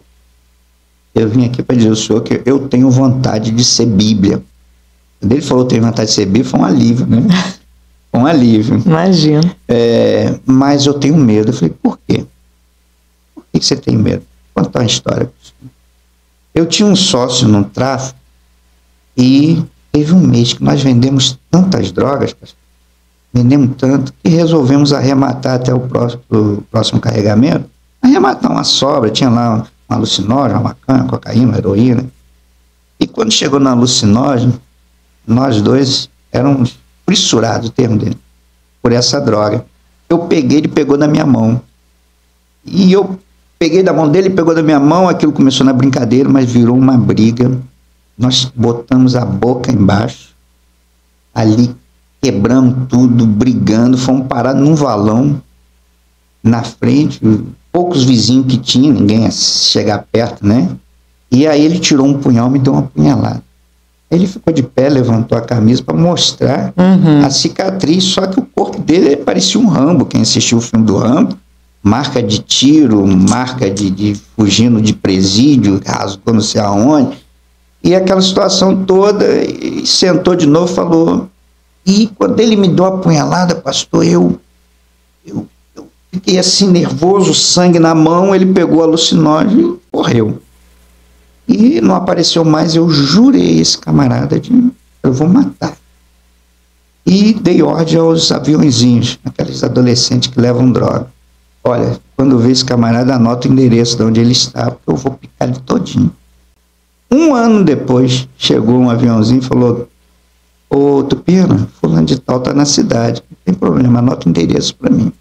eu vim aqui para dizer ao senhor que eu tenho vontade de ser Bíblia. Quando ele falou que tem vontade de ser Bíblia, foi um alívio, né? Um alívio. Imagino. Mas eu tenho medo. Eu falei, por quê? Por que você tem medo? Vou contar uma história. Eu tinha um sócio no tráfico e teve um mês que nós vendemos tantas drogas, vendemos tanto, que resolvemos arrematar até o próximo carregamento. Arrematar uma sobra, tinha lá uma alucinógena, uma maconha, cocaína, heroína. E quando chegou na alucinógena, nós dois éramos fissurados, o termo dele, por essa droga. Eu peguei, ele pegou da minha mão. E eu peguei da mão dele, ele pegou da minha mão, aquilo começou na brincadeira, mas virou uma briga. Nós botamos a boca embaixo, ali quebramos tudo, brigando, fomos parar num valão na frente, poucos vizinhos que tinha, ninguém ia chegar perto, né? E aí ele tirou um punhal e me deu uma punhalada. Ele ficou de pé, levantou a camisa para mostrar a cicatriz, só que o corpo dele parecia um Rambo. Quem assistiu o filme do Rambo, marca de tiro, marca de fugindo de presídio, rasgou não sei aonde, e aquela situação toda, e sentou de novo e falou, e quando ele me deu a punhalada, pastor, eu fiquei assim nervoso, sangue na mão, ele pegou a alucinógena e morreu. E não apareceu mais, eu jurei esse camarada eu vou matar. E dei ordem aos aviãozinhos, aqueles adolescentes que levam droga. Olha, quando eu ver esse camarada, anota o endereço de onde ele está, porque eu vou picar ele todinho. Um ano depois, chegou um aviãozinho e falou, ô Tupino, fulano de tal está na cidade, não tem problema, anota o endereço para mim.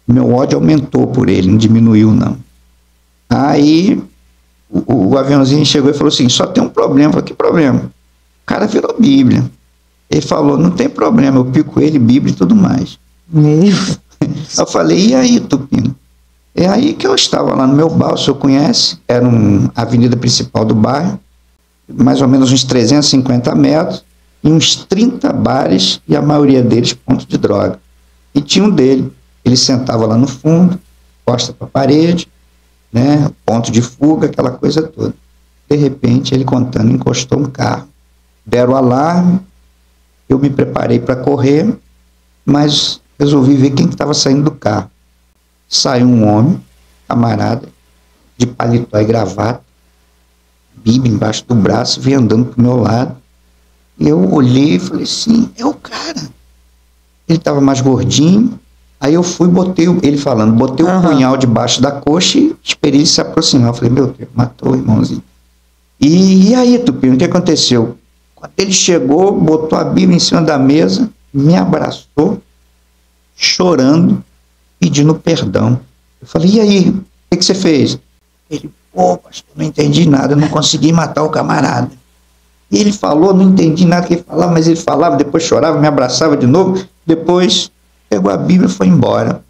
Meu ódio aumentou por ele, não diminuiu não. Aí o aviãozinho chegou e falou assim, só tem um problema. Eu falei, que problema? O cara virou Bíblia. Ele falou, não tem problema, eu pico ele, Bíblia e tudo mais. Eu falei, e aí, Tupino? É aí que eu estava lá no meu bar, o senhor conhece, era a avenida principal do bairro, mais ou menos uns 350 metros, e uns 30 bares, e a maioria deles pontos de droga. E tinha um dele, ele sentava lá no fundo, costa para a parede, né, ponto de fuga, aquela coisa toda. De repente, ele contando, encostou um carro, deram o alarme, eu me preparei para correr, mas resolvi ver quem estava saindo do carro. Saiu um homem, camarada, de paletó e gravata, Bíblia embaixo do braço, veio andando pro meu lado, e eu olhei e falei assim, é o cara. Ele estava mais gordinho. Aí eu fui, botei o punhal debaixo da coxa e esperei ele se aproximar. Eu falei, meu Deus, matou o irmãozinho. E aí, Tupino, o que aconteceu? Quando ele chegou, botou a Bíblia em cima da mesa, me abraçou, chorando, pedindo perdão. Eu falei, e aí, o que você fez? Ele, pô, pastor, não entendi nada, eu não consegui matar o camarada. E ele falou, não entendi nada que ele falava, mas ele falava, depois chorava, me abraçava de novo, depois pegou a Bíblia e foi embora.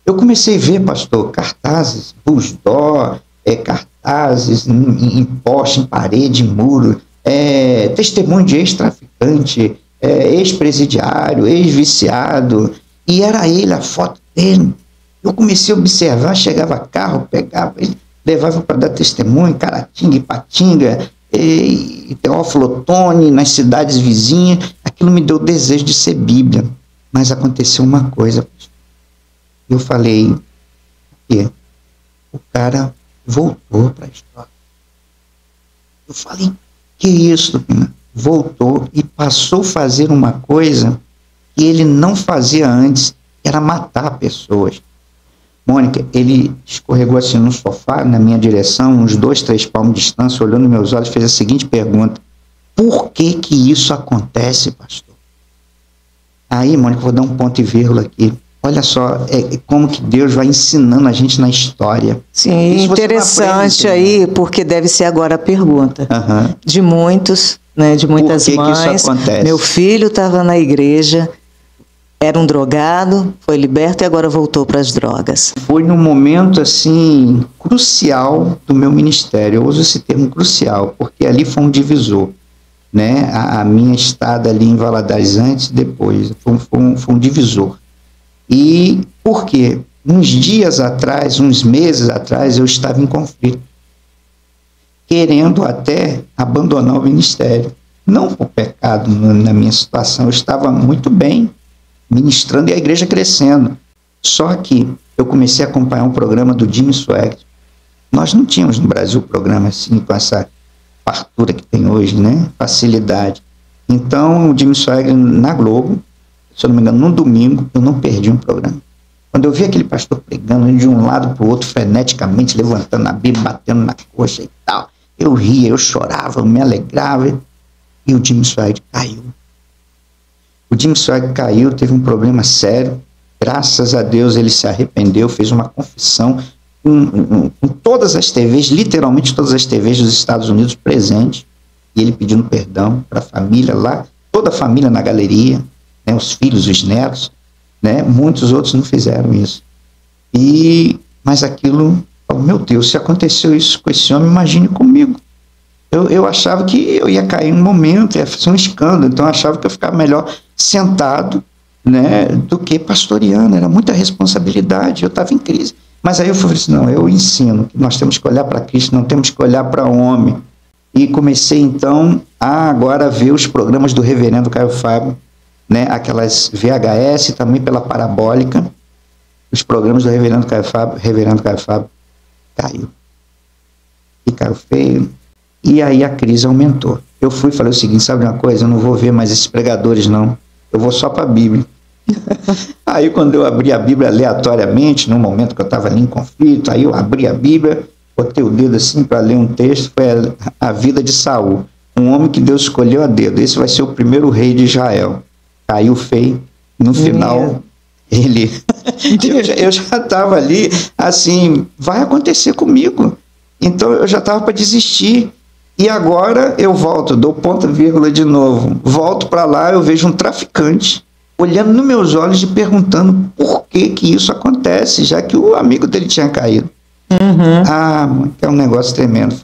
Eu comecei a ver, pastor, cartazes, busdó, cartazes em poste, em parede, em muro, testemunho de ex-traficante, ex-presidiário, ex-viciado, e era ele, a foto dele. Eu comecei a observar, chegava carro, pegava ele, levava para dar testemunho, Caratinga, Ipatinga, e Teófilo Otoni, nas cidades vizinhas. Aquilo me deu o desejo de ser Bíblia. Mas aconteceu uma coisa. Eu falei, que o cara voltou para a história. Eu falei, que isso, Pina? Voltou e passou a fazer uma coisa que ele não fazia antes, que era matar pessoas. Mônica, ele escorregou assim no sofá, na minha direção, uns 2, 3 palmos de distância, olhando nos meus olhos, fez a seguinte pergunta, por que isso acontece, pastor? Aí, Mônica, vou dar um ponto e vírgula aqui. Olha só, como que Deus vai ensinando a gente na história. Sim, interessante aí, porque deve ser agora a pergunta. De muitos, né, de muitas mães. Que isso acontece? Meu filho estava na igreja, Era um drogado, foi liberto e agora voltou para as drogas. Foi num momento, assim, crucial do meu ministério. Eu uso esse termo crucial, porque ali foi um divisor, né? A minha estada ali em Valadares antes e depois, foi um divisor. E por quê? Uns dias atrás, uns meses atrás, eu estava em conflito, querendo até abandonar o ministério. Não por pecado na minha situação, eu estava muito bem, ministrando e a igreja crescendo. Só que eu comecei a acompanhar um programa do Jimmy Swaggart. Nós não tínhamos no Brasil programa assim, com essa fartura que tem hoje, né? Facilidade. Então, o Jimmy Swaggart na Globo, se eu não me engano, num domingo, eu não perdi um programa. Quando eu vi aquele pastor pregando de um lado para o outro, freneticamente, levantando a Bíblia, batendo na coxa e tal, eu ria, eu chorava, eu me alegrava, e o Jimmy Swaggart caiu. O Jimmy Swaggart caiu, teve um problema sério, graças a Deus ele se arrependeu, fez uma confissão com todas as TVs, literalmente todas as TVs dos Estados Unidos presentes, e ele pedindo perdão para a família lá, toda a família na galeria, né, os filhos, os netos, né, muitos outros não fizeram isso. Mas aquilo, oh, meu Deus, se aconteceu isso com esse homem, imagine comigo. Eu achava que eu ia cair um momento, ia fazer um escândalo, então eu achava que eu ficava melhor sentado, né, do que pastoreando, era muita responsabilidade, eu estava em crise. Mas aí eu falei assim, não, eu ensino, que nós temos que olhar para Cristo, não temos que olhar para homem. E comecei então a agora ver os programas do reverendo Caio Fábio, né, aquelas VHS, também pela parabólica, os programas do reverendo Caio Fábio caiu. E caiu feio. E aí a crise aumentou. Eu falei o seguinte, sabe uma coisa? Eu não vou ver mais esses pregadores, não. Eu vou só para a Bíblia. Aí quando eu abri a Bíblia aleatoriamente, no momento que eu estava ali em conflito, aí eu abri a Bíblia, botei o dedo assim para ler um texto, foi a vida de Saul. Um homem que Deus escolheu a dedo. Esse vai ser o primeiro rei de Israel. Caiu feio. No final, ele... eu já estava ali, assim, vai acontecer comigo. Então eu já estava para desistir. E agora eu volto, dou ponta vírgula de novo. Volto para lá, eu vejo um traficante olhando nos meus olhos e perguntando por que isso acontece, já que o amigo dele tinha caído. É um negócio tremendo.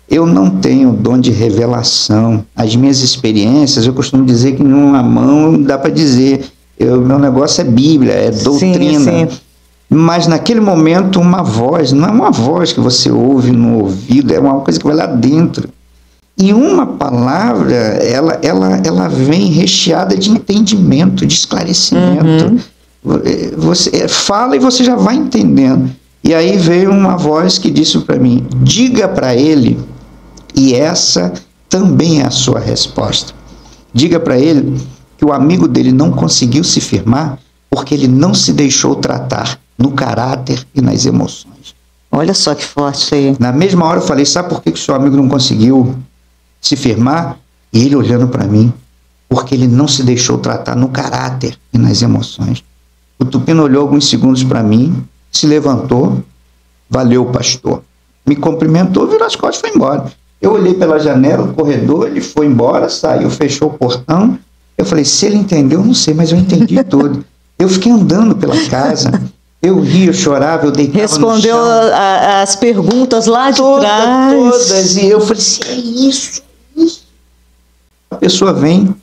Eu não tenho dom de revelação. As minhas experiências, eu costumo dizer que numa mão dá para dizer. Meu negócio é Bíblia, é doutrina. Sim, sim. Mas naquele momento uma voz, não é uma voz que você ouve no ouvido, é uma coisa que vai lá dentro. E uma palavra, ela vem recheada de entendimento, de esclarecimento. Você fala e você já vai entendendo. E aí veio uma voz que disse para mim, diga para ele, e essa também é a sua resposta. Diga para ele que o amigo dele não conseguiu se firmar porque ele não se deixou tratar no caráter e nas emoções. Olha só que forte aí. Na mesma hora eu falei, sabe por que o seu amigo não conseguiu se firmar? E ele olhando para mim, porque ele não se deixou tratar no caráter e nas emoções. O Tupino olhou alguns segundos para mim, se levantou, valeu, pastor. Me cumprimentou, virou as costas e foi embora. Eu olhei pela janela, o corredor, ele foi embora, saiu, fechou o portão. Eu falei, se ele entendeu, eu não sei, mas eu entendi tudo. Eu fiquei andando pela casa, eu ria, eu chorava, eu deitava Respondeu no chão. as perguntas lá de trás. Todas, e eu falei assim, é isso. A pessoa vem,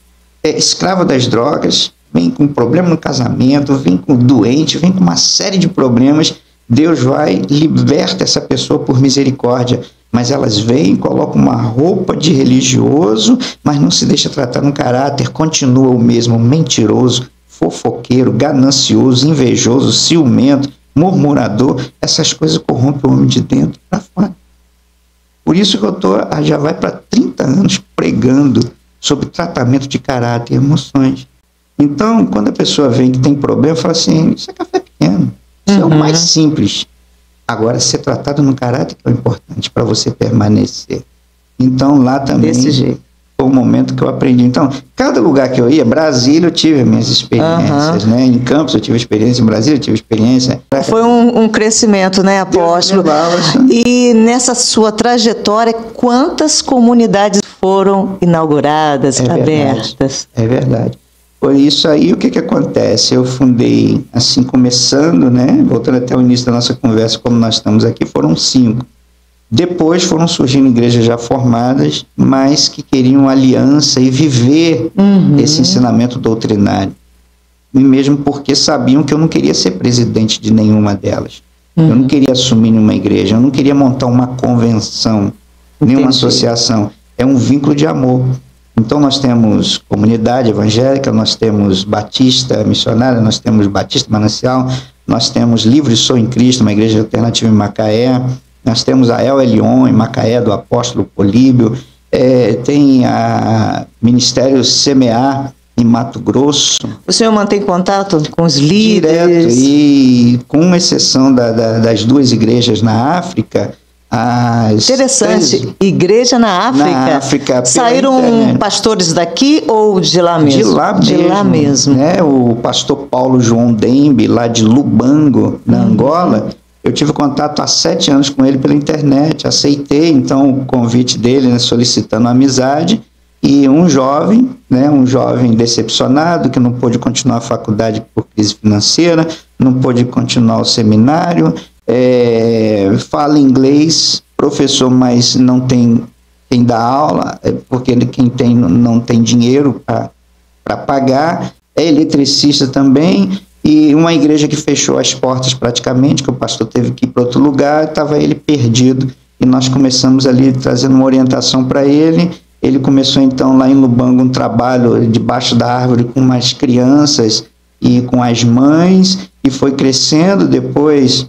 escrava das drogas, vem com problema no casamento, vem com doente, vem com uma série de problemas. Deus vai, liberta essa pessoa por misericórdia. Mas elas vêm, colocam uma roupa de religioso, mas não se deixa tratar no caráter, continua o mesmo mentiroso, fofoqueiro, ganancioso, invejoso, ciumento, murmurador. Essas coisas corrompem o homem de dentro para fora. Por isso que eu já vai para 30 anos pregando sobre tratamento de caráter e emoções. Então, quando a pessoa vem que tem problema, fala assim, isso é café pequeno, isso é o mais simples. Agora, ser tratado no caráter que é o importante para você permanecer. Então, lá também desse jeito. Foi um momento que eu aprendi. Então, cada lugar que eu ia, Brasília, eu tive minhas experiências, né? Em Campos eu tive experiência, em Brasília eu tive experiência. Foi um crescimento, né, apóstolo? E nessa sua trajetória, quantas comunidades foram inauguradas, abertas? É verdade. Foi isso aí. O que acontece? Eu fundei, assim, começando, né? Voltando até o início da nossa conversa, como nós estamos aqui, foram 5. Depois foram surgindo igrejas já formadas, mas que queriam aliança e viver esse ensinamento doutrinário. E mesmo porque sabiam que eu não queria ser presidente de nenhuma delas. Eu não queria assumir nenhuma igreja, eu não queria montar uma convenção, nenhuma associação. É um vínculo de amor. Então nós temos comunidade evangélica, nós temos Batista Missionária, nós temos Batista Manancial, nós temos Livre Sou em Cristo, uma igreja alternativa em Macaé, nós temos a El Elyon em Macaé, do apóstolo Políbio, tem a Ministério Semear em Mato Grosso. O senhor mantém contato com os líderes? Direto, e com exceção das 2 igrejas na África, interessante, igreja na África. Na África saíram pastores daqui ou de lá mesmo? De lá mesmo. Né? O pastor Paulo João Dembe, lá de Lubango, na Angola, eu tive contato há 7 anos com ele pela internet, aceitei então o convite dele, né, solicitando amizade, e um jovem decepcionado, que não pôde continuar a faculdade por crise financeira, não pôde continuar o seminário, fala inglês, professor, mas não tem quem dá aula, porque quem tem não tem dinheiro para pagar, é eletricista também, e uma igreja que fechou as portas praticamente, que o pastor teve que ir para outro lugar, estava ele perdido, e nós começamos ali trazendo uma orientação para ele. Ele começou então lá em Lubango um trabalho debaixo da árvore com umas crianças e com as mães, e foi crescendo. Depois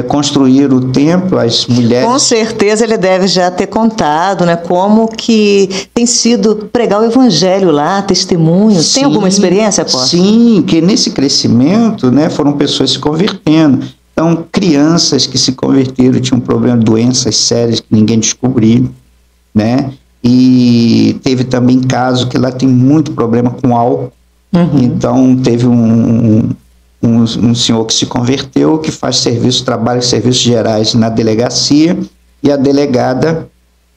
construir o templo, as mulheres... Com certeza ele deve já ter contado, né, como que tem sido pregar o evangelho lá, testemunhos. Sim, tem alguma experiência, apóstolo? Sim, que nesse crescimento, né, foram pessoas se convertendo. Então, crianças que se converteram, tinham um problema de doenças sérias que ninguém descobriu, né? E teve também caso que lá tem muito problema com álcool. Então, teve um senhor que se converteu, que faz trabalho de serviços gerais na delegacia, e a delegada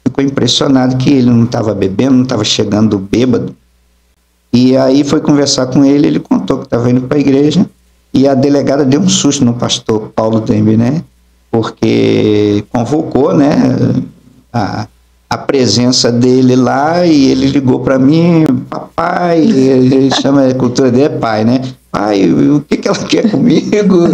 ficou impressionada que ele não estava bebendo, não estava chegando bêbado, e aí foi conversar com ele, ele contou que estava indo para a igreja, e a delegada deu um susto no pastor Paulo Dembe, né, porque convocou, né, a presença dele lá, e ele ligou para mim, papai, ele chama, a cultura dele é pai, né, pai, o que ela quer comigo?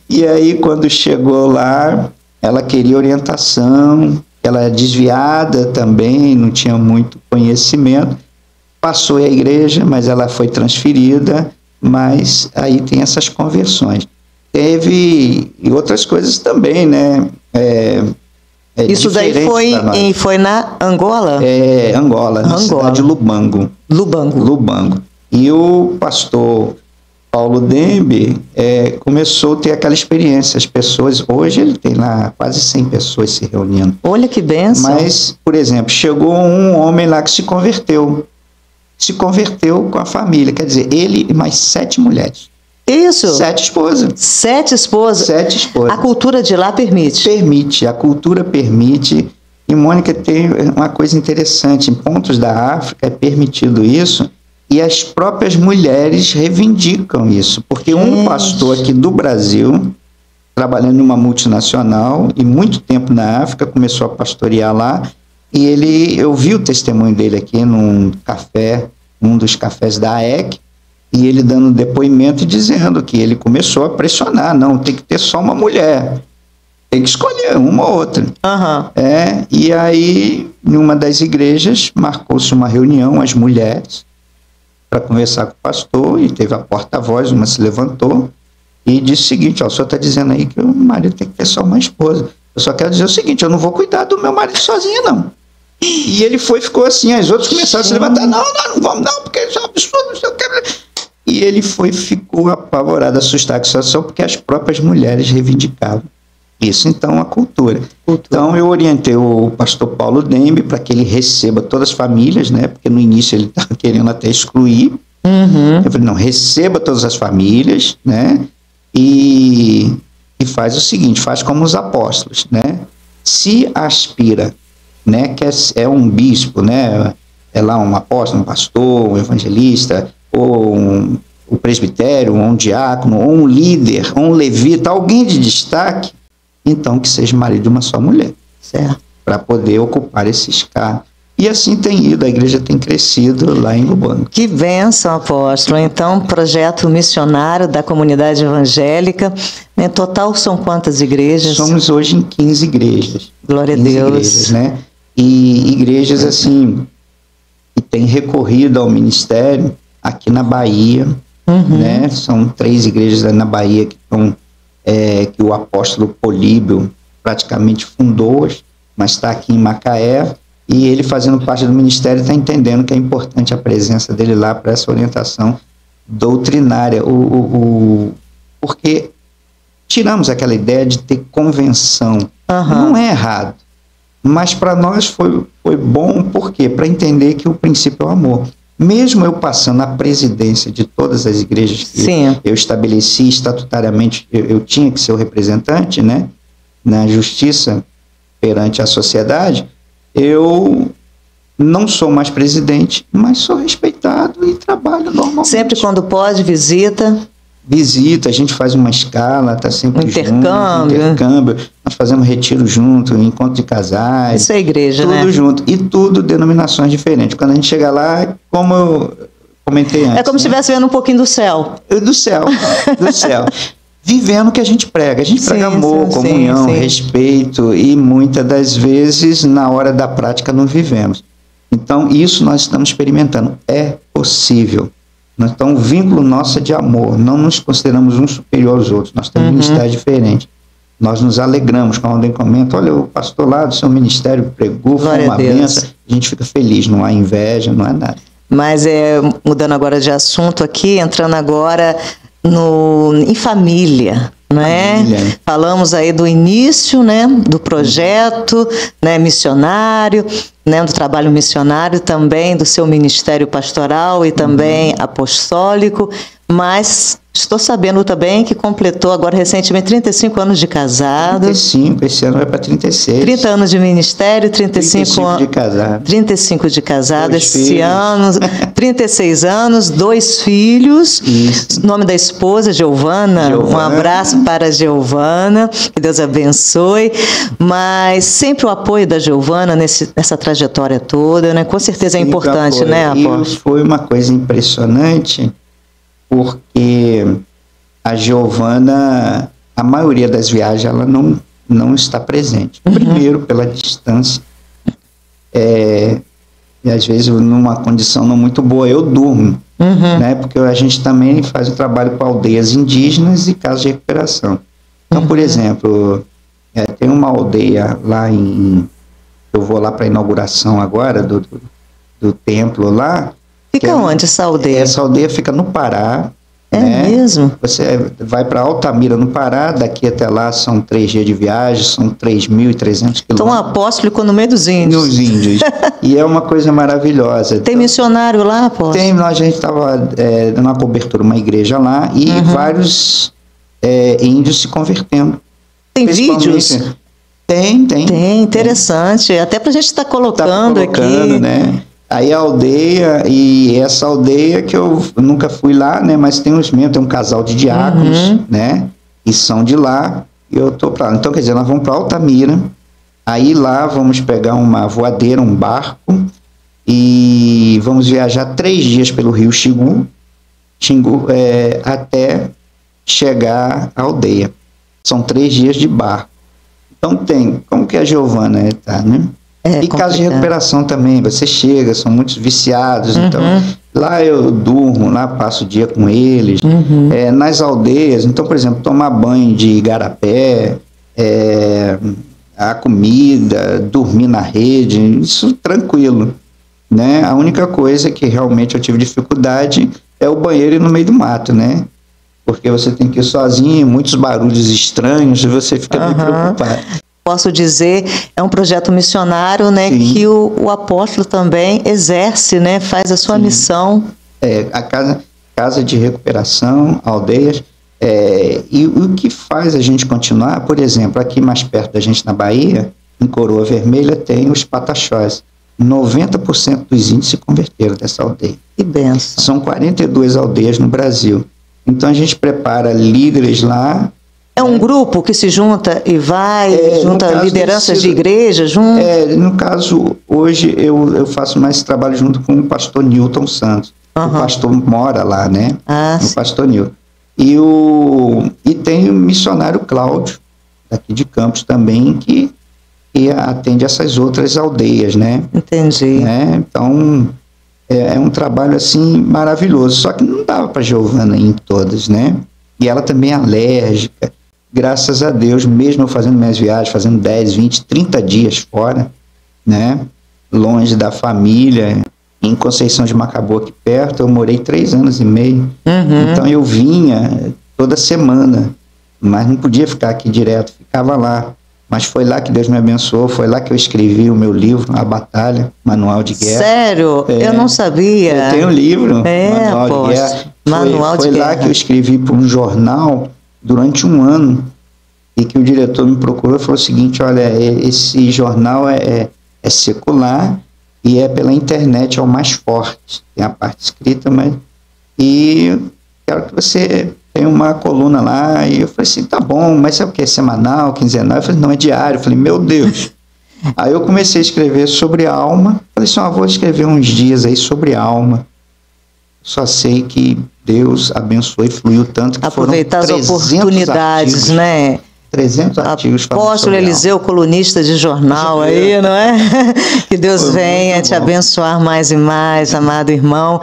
E aí, quando chegou lá, ela queria orientação, ela é desviada também, não tinha muito conhecimento, passou a igreja, mas ela foi transferida, mas aí tem essas conversões. Teve outras coisas também, né? Isso daí foi na Angola? Angola, na cidade de Lubango. Lubango. E o pastor Paulo Dembe começou a ter aquela experiência. As pessoas, hoje ele tem lá quase 100 pessoas se reunindo. Olha que bênção. Mas, por exemplo, chegou um homem lá que se converteu com a família, quer dizer, ele e mais 7 mulheres. Isso? 7 esposas. 7 esposas? 7 esposas. A cultura de lá permite? Permite, a cultura permite. E, Mônica, tem uma coisa interessante, em pontos da África é permitido isso, e as próprias mulheres reivindicam isso, porque um pastor aqui do Brasil, trabalhando em uma multinacional, e muito tempo na África, começou a pastorear lá, e eu vi o testemunho dele aqui num café, um dos cafés da AEC, e ele dando um depoimento e dizendo que ele começou a pressionar, não, tem que ter só uma mulher, tem que escolher uma ou outra. E aí, em uma das igrejas, marcou-se uma reunião, as mulheres, para conversar com o pastor, e teve a porta-voz, uma se levantou e disse o seguinte, ó, o senhor está dizendo aí que o marido tem que ter só uma esposa. Eu só quero dizer o seguinte, eu não vou cuidar do meu marido sozinho, não. E ele ficou assim, as outras começaram a se levantar, não vamos não, porque isso é um absurdo, eu quero... E ele ficou apavorado, assustado com a situação, porque as próprias mulheres reivindicavam isso. Então, a cultura. Então, eu orientei o pastor Paulo Dembe para que ele receba todas as famílias, né? Porque no início ele estava querendo até excluir. Eu falei, não, receba todas as famílias, né? E faz o seguinte, faz como os apóstolos, né? Se aspira, né? Que é um bispo, né? É lá um apóstolo, um pastor, um evangelista, ou o presbitério, ou um diácono, ou um líder, ou um levita, alguém de destaque, então que seja marido de uma só mulher. Certo. Para poder ocupar esses cargos. E assim tem ido, a igreja tem crescido lá em Lubanga. Que bênção, apóstolo. Então, projeto missionário da comunidade evangélica. Em total, são quantas igrejas? Somos hoje em 15 igrejas. Glória a 15 Deus. igrejas, né? E igrejas, assim, que têm recorrido ao ministério aqui na Bahia, né? São 3 igrejas na Bahia que que o apóstolo Políbio praticamente fundou, mas está aqui em Macaé. E ele, fazendo parte do ministério, está entendendo que é importante a presença dele lá para essa orientação doutrinária. Porque tiramos aquela ideia de ter convenção. Não é errado. Mas para nós foi bom, por quê? Para entender que o princípio é o amor. Mesmo eu passando a presidência de todas as igrejas que eu estabeleci estatutariamente, eu tinha que ser o representante, né, na justiça perante a sociedade, eu não sou mais presidente, mas sou respeitado e trabalho normalmente. Sempre quando pode, visita, a gente faz uma escala, está sempre intercâmbio. junto, intercâmbio, nós fazemos retiro junto, encontro de casais. Isso é igreja, tudo né? junto, e tudo denominações diferentes. Quando a gente chega lá, como eu comentei antes. É como se estivesse vendo um pouquinho do céu. Do céu. Vivendo o que a gente prega. A gente prega amor, comunhão, respeito, e muitas das vezes, na hora da prática, não vivemos. Então, isso nós estamos experimentando. É possível. Então, o vínculo nosso é de amor. Não nos consideramos um superior aos outros. Nós temos ministérios diferentes. Nós nos alegramos quando alguém comenta: olha, o pastor lá do seu ministério pregou, foi uma bênção. A gente fica feliz, não há inveja, não há nada. Mas, mudando agora de assunto aqui, entrando agora em família, né? Falamos aí do início, né, do projeto, né, missionário, né, do trabalho missionário, também do seu ministério pastoral e também apostólico, mas estou sabendo também que completou agora recentemente 35 anos de casado. 35, esse ano vai para 36. 30 anos de ministério, 35 de casado. 35 de casado, esse filhos. ano, 36 anos, 2 filhos. Isso. Nome da esposa, Giovana. Um abraço para a Giovana, que Deus abençoe. Mas sempre o apoio da Giovana nessa trajetória toda, né? Com certeza é importante, né, apóstolo? E foi uma coisa impressionante, porque a Giovana, a maioria das viagens, ela não está presente. Primeiro, pela distância, e às vezes numa condição não muito boa, eu durmo, né? Porque a gente também faz o trabalho com aldeias indígenas e casas de recuperação. Então, por exemplo, tem uma aldeia lá eu vou lá para a inauguração agora do templo lá. Fica onde essa aldeia? Essa aldeia fica no Pará. É mesmo? Você vai para Altamira, no Pará, daqui até lá são 3 dias de viagem, são 3.300 quilômetros. Então, um apóstolo ficou no meio dos índios. Nos índios. E é uma coisa maravilhosa. Tem missionário lá, apóstolo? Tem, a gente estava dando uma cobertura, uma igreja lá, e vários índios se convertendo. Tem vídeos? Tem, interessante. Até para a gente estar colocando aqui. Né? Aí a aldeia, e essa aldeia que eu nunca fui lá, né? Mas tem um casal de diáconos, né? E são de lá, e eu tô para lá. Então, quer dizer, nós vamos para Altamira, aí lá vamos pegar uma voadeira, um barco, e vamos viajar 3 dias pelo rio Xingu, até chegar à aldeia. São 3 dias de barco. Então como que a Giovana está, né? E casa de recuperação também, você chega, são muitos viciados, então lá eu durmo, lá passo o dia com eles, nas aldeias, então, por exemplo, tomar banho de igarapé, a comida, dormir na rede, isso tranquilo, né? A única coisa que realmente eu tive dificuldade é o banheiro ir no meio do mato, né? Porque você tem que ir sozinho, muitos barulhos estranhos, e você fica meio preocupado. Posso dizer, é um projeto missionário, né, que o apóstolo também exerce, né, faz a sua missão. A casa de recuperação, aldeias, e o que faz a gente continuar, por exemplo, aqui mais perto da gente na Bahia, em Coroa Vermelha, tem os Pataxós, 90% dos índios se converteram dessa aldeia. Que benção. São 42 aldeias no Brasil. Então a gente prepara líderes lá. É um grupo que se junta e vai, junta lideranças de igreja, junto? No caso, hoje eu faço mais esse trabalho junto com o pastor Newton Santos. O pastor mora lá, né? O pastor Newton. E tem o missionário Cláudio, daqui de Campos também, que atende essas outras aldeias, né? Entendi. Então, é um trabalho, assim, maravilhoso. Só que não dava para Giovana ir em todas, né? E ela também é alérgica. Graças a Deus, mesmo eu fazendo minhas viagens, fazendo 10, 20, 30 dias fora, né? Longe da família, em Conceição de Macabu, aqui perto, eu morei 3 anos e meio. Então eu vinha toda semana, mas não podia ficar aqui direto, ficava lá. Mas foi lá que Deus me abençoou, foi lá que eu escrevi o meu livro, A Batalha, Manual de Guerra. Sério? Eu não sabia. Eu tenho um livro, Manual de Guerra. Foi lá que eu escrevi para um jornal durante 1 ano, e que o diretor me procurou e falou o seguinte: olha, esse jornal é secular e é pela internet, é o mais forte. Tem a parte escrita, mas... E quero que você tenha uma coluna lá. E eu falei assim, tá bom, mas sabe o que? É semanal, quinzenal? Eu falei, não, é diário. Eu falei, meu Deus. Aí eu comecei a escrever sobre a alma. Falei assim, vou escrever uns dias aí sobre a alma. Só sei que Deus abençoou e fluiu tanto que aproveitar foram as oportunidades, artigos, né? 300 artigos. Apóstolo Eliseu, colunista de jornal aí, não é? Que Deus venha te abençoar mais e mais, amado irmão.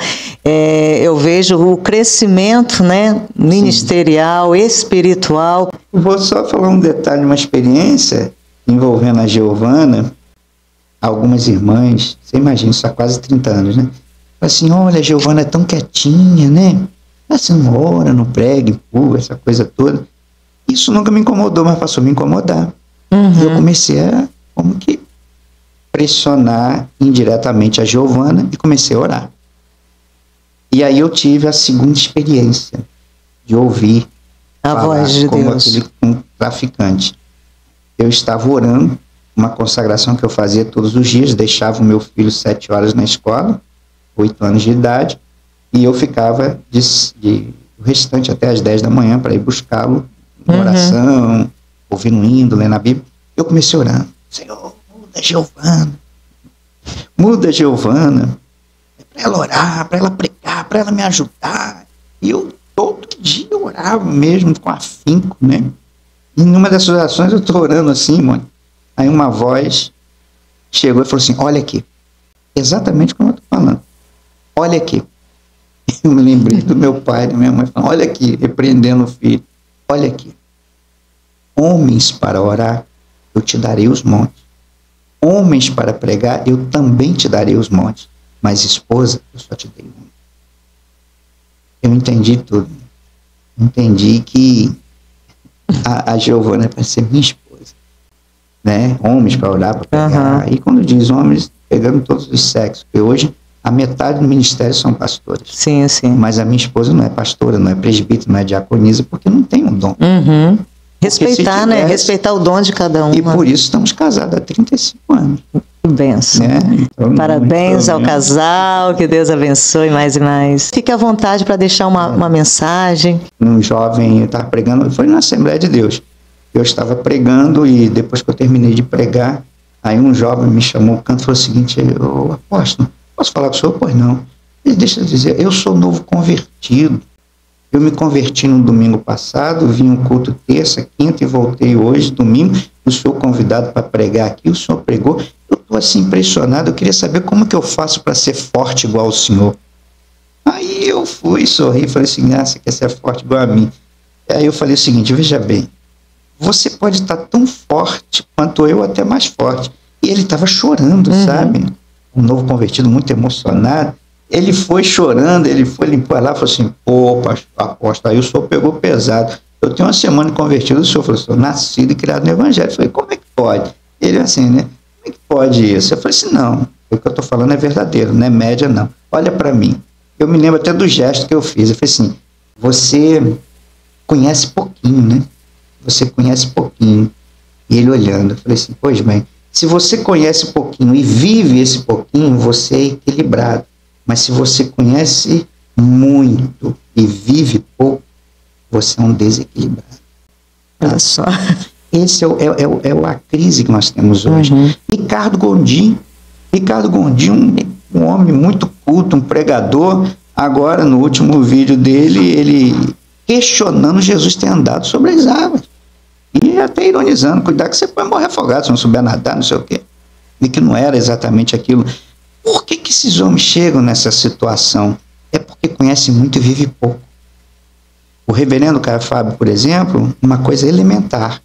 Eu vejo o crescimento, né? Ministerial, espiritual. Vou só falar um detalhe, uma experiência envolvendo a Giovana. Algumas irmãs, você imagina, isso há quase 30 anos, né? Assim, olha, a Giovana é tão quietinha, né? Assim, não ora, não prega, empurra, essa coisa toda. Isso nunca me incomodou, mas passou a me incomodar. Eu comecei a, como que, pressionar indiretamente a Giovana e comecei a orar. E aí eu tive a segunda experiência de ouvir a voz de como Deus. Um traficante. Eu estava orando, uma consagração que eu fazia todos os dias, deixava o meu filho 7 horas na escola, 8 anos de idade, e eu ficava o restante até as 10 da manhã para ir buscá-lo, em oração, ouvindo um hino, lendo a Bíblia. Eu comecei orando, Senhor, muda a Giovana, para ela orar, para ela pregar, para ela me ajudar. E eu todo dia orava mesmo, com afinco, né? E numa dessas orações eu estou orando assim, mano. Aí uma voz chegou e falou assim, olha aqui, exatamente como eu estou falando. Olha aqui. Eu me lembrei do meu pai, da minha mãe, falando, olha aqui, repreendendo o filho. Olha aqui. Homens para orar, eu te darei os montes. Homens para pregar, eu também te darei os montes. Mas esposa, eu só te dei um. Eu entendi tudo. Entendi que a Giovana é para ser minha esposa. Né? Homens para orar, para pregar. E quando diz homens, pegando todos os sexos. Porque hoje a metade do ministério são pastores. Sim, sim. Mas a minha esposa não é pastora, não é presbítera, não é diaconisa, porque não tem um dom. Respeitar, né? Respeitar o dom de cada um. E por isso estamos casados há 35 anos. Que benção. Então, parabéns ao casal, que Deus abençoe mais e mais. Fique à vontade para deixar uma mensagem. Um jovem, eu estava pregando, foi na Assembleia de Deus. Eu estava pregando e depois que eu terminei de pregar, aí um jovem me chamou no canto e falou o seguinte, apóstolo, posso falar com o senhor? Pois não. Ele deixa eu dizer, eu sou novo convertido. Eu me converti no domingo passado, vim um culto terça, quinta e voltei hoje, domingo. O senhor convidado para pregar aqui, o senhor pregou. Eu estou assim impressionado, eu queria saber como que eu faço para ser forte igual ao senhor. Aí eu fui, sorri, falei assim, você quer ser forte igual a mim? Aí eu falei o seguinte, veja bem, você pode estar tão forte quanto eu, até mais forte. E ele estava chorando, sabe? Um novo convertido, muito emocionado. Ele foi chorando, ele foi limpar lá, falou assim, pô, apóstolo, aí o senhor pegou pesado. Eu tenho uma semana de convertido, o senhor falou, sou nascido e criado no evangelho. Eu falei, como é que pode? Ele assim, né? Como é que pode isso? Eu falei assim, não, o que eu estou falando é verdadeiro, não é média não. Olha para mim. Eu me lembro até do gesto que eu fiz. Eu falei assim, você conhece pouquinho, né? Você conhece pouquinho. E ele olhando, eu falei assim, pois bem, Se você conhece pouquinho e vive esse pouquinho, você é equilibrado. Mas se você conhece muito e vive pouco, você é um desequilibrado. Olha só. Esse é a crise que nós temos hoje. Ricardo Gondim, um homem muito culto, um pregador. Agora, no último vídeo dele, ele questionando Jesus ter andado sobre as águas. E até ironizando, cuidado que você pode morrer afogado se não souber nadar, não sei o quê. E que não era exatamente aquilo. Por que esses homens chegam nessa situação? É porque conhecem muito e vivem pouco. O reverendo Caio Fábio, por exemplo, uma coisa elementar,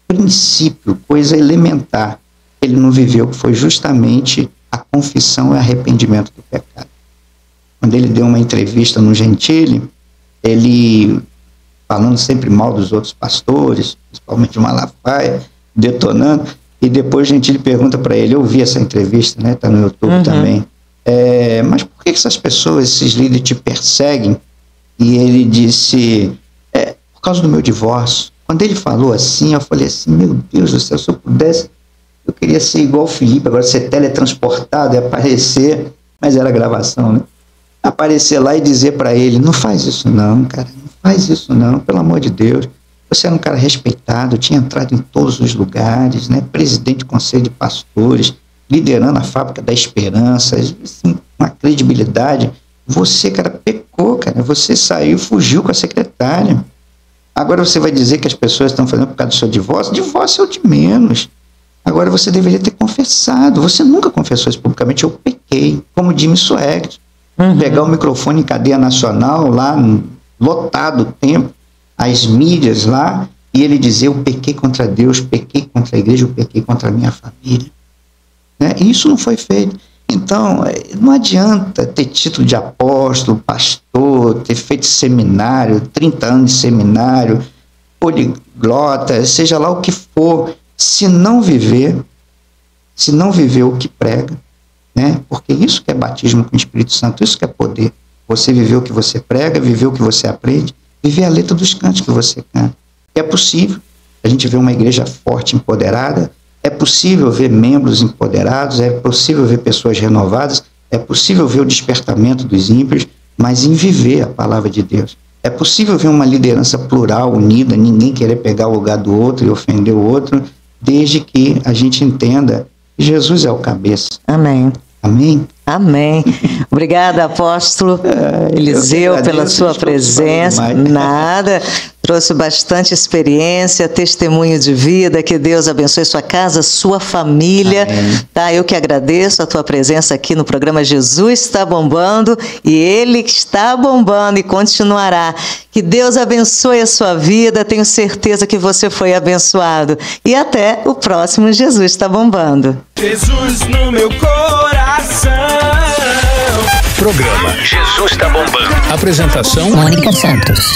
princípio, coisa elementar, ele não viveu, que foi justamente a confissão e arrependimento do pecado. Quando ele deu uma entrevista no Gentile, ele, falando sempre mal dos outros pastores, principalmente de Malafaia, detonando, e depois Gentile pergunta para ele, eu vi essa entrevista, né, tá no YouTube também, mas por que essas pessoas, esses líderes te perseguem? E ele disse, por causa do meu divórcio. Quando ele falou assim, eu falei assim, meu Deus do céu, se eu pudesse, eu queria ser igual o Felipe, agora ser teletransportado e aparecer, mas era gravação, né? Aparecer lá e dizer para ele, não faz isso não, cara, não faz isso não, pelo amor de Deus. Você era um cara respeitado, tinha entrado em todos os lugares, né? Presidente do Conselho de Pastores, liderando a Fábrica da Esperança, assim, uma credibilidade. Você, cara, pecou, cara. Você saiu, fugiu com a secretária. Agora você vai dizer que as pessoas estão fazendo por causa do seu divórcio? Divórcio é o de menos. Agora você deveria ter confessado. Você nunca confessou isso publicamente. Eu pequei, como Jimmy Swaggart. Pegar o microfone em cadeia nacional, lá, lotado o tempo, as mídias lá, e ele dizer, eu pequei contra Deus, pequei contra a igreja, eu pequei contra a minha família. Né? E isso não foi feito. Então, não adianta ter título de apóstolo, pastor, ter feito seminário, 30 anos de seminário, poliglota, seja lá o que for, se não viver o que prega, né? Porque isso que é batismo com o Espírito Santo, isso que é poder. Você viver o que você prega, viver o que você aprende, viver a letra dos cantos que você canta. É possível a gente ver uma igreja forte, empoderada, é possível ver membros empoderados, é possível ver pessoas renovadas, é possível ver o despertamento dos ímpios, mas em viver a palavra de Deus. É possível ver uma liderança plural, unida, ninguém querer pegar o lugar do outro e ofender o outro, desde que a gente entenda que Jesus é o cabeça. Amém. Amém? Amém. Obrigada, apóstolo Eliseu, pela sua presença. Nada. Trouxe bastante experiência, testemunho de vida. Que Deus abençoe sua casa, sua família. Amém. Tá? Eu que agradeço a tua presença aqui no programa Jesus Está Bombando, e Ele está bombando e continuará. Que Deus abençoe a sua vida. Tenho certeza que você foi abençoado. E até o próximo Jesus Está Bombando. Jesus no meu coração. Programa Jesus Está Bombando. Apresentação: Mônica Santos.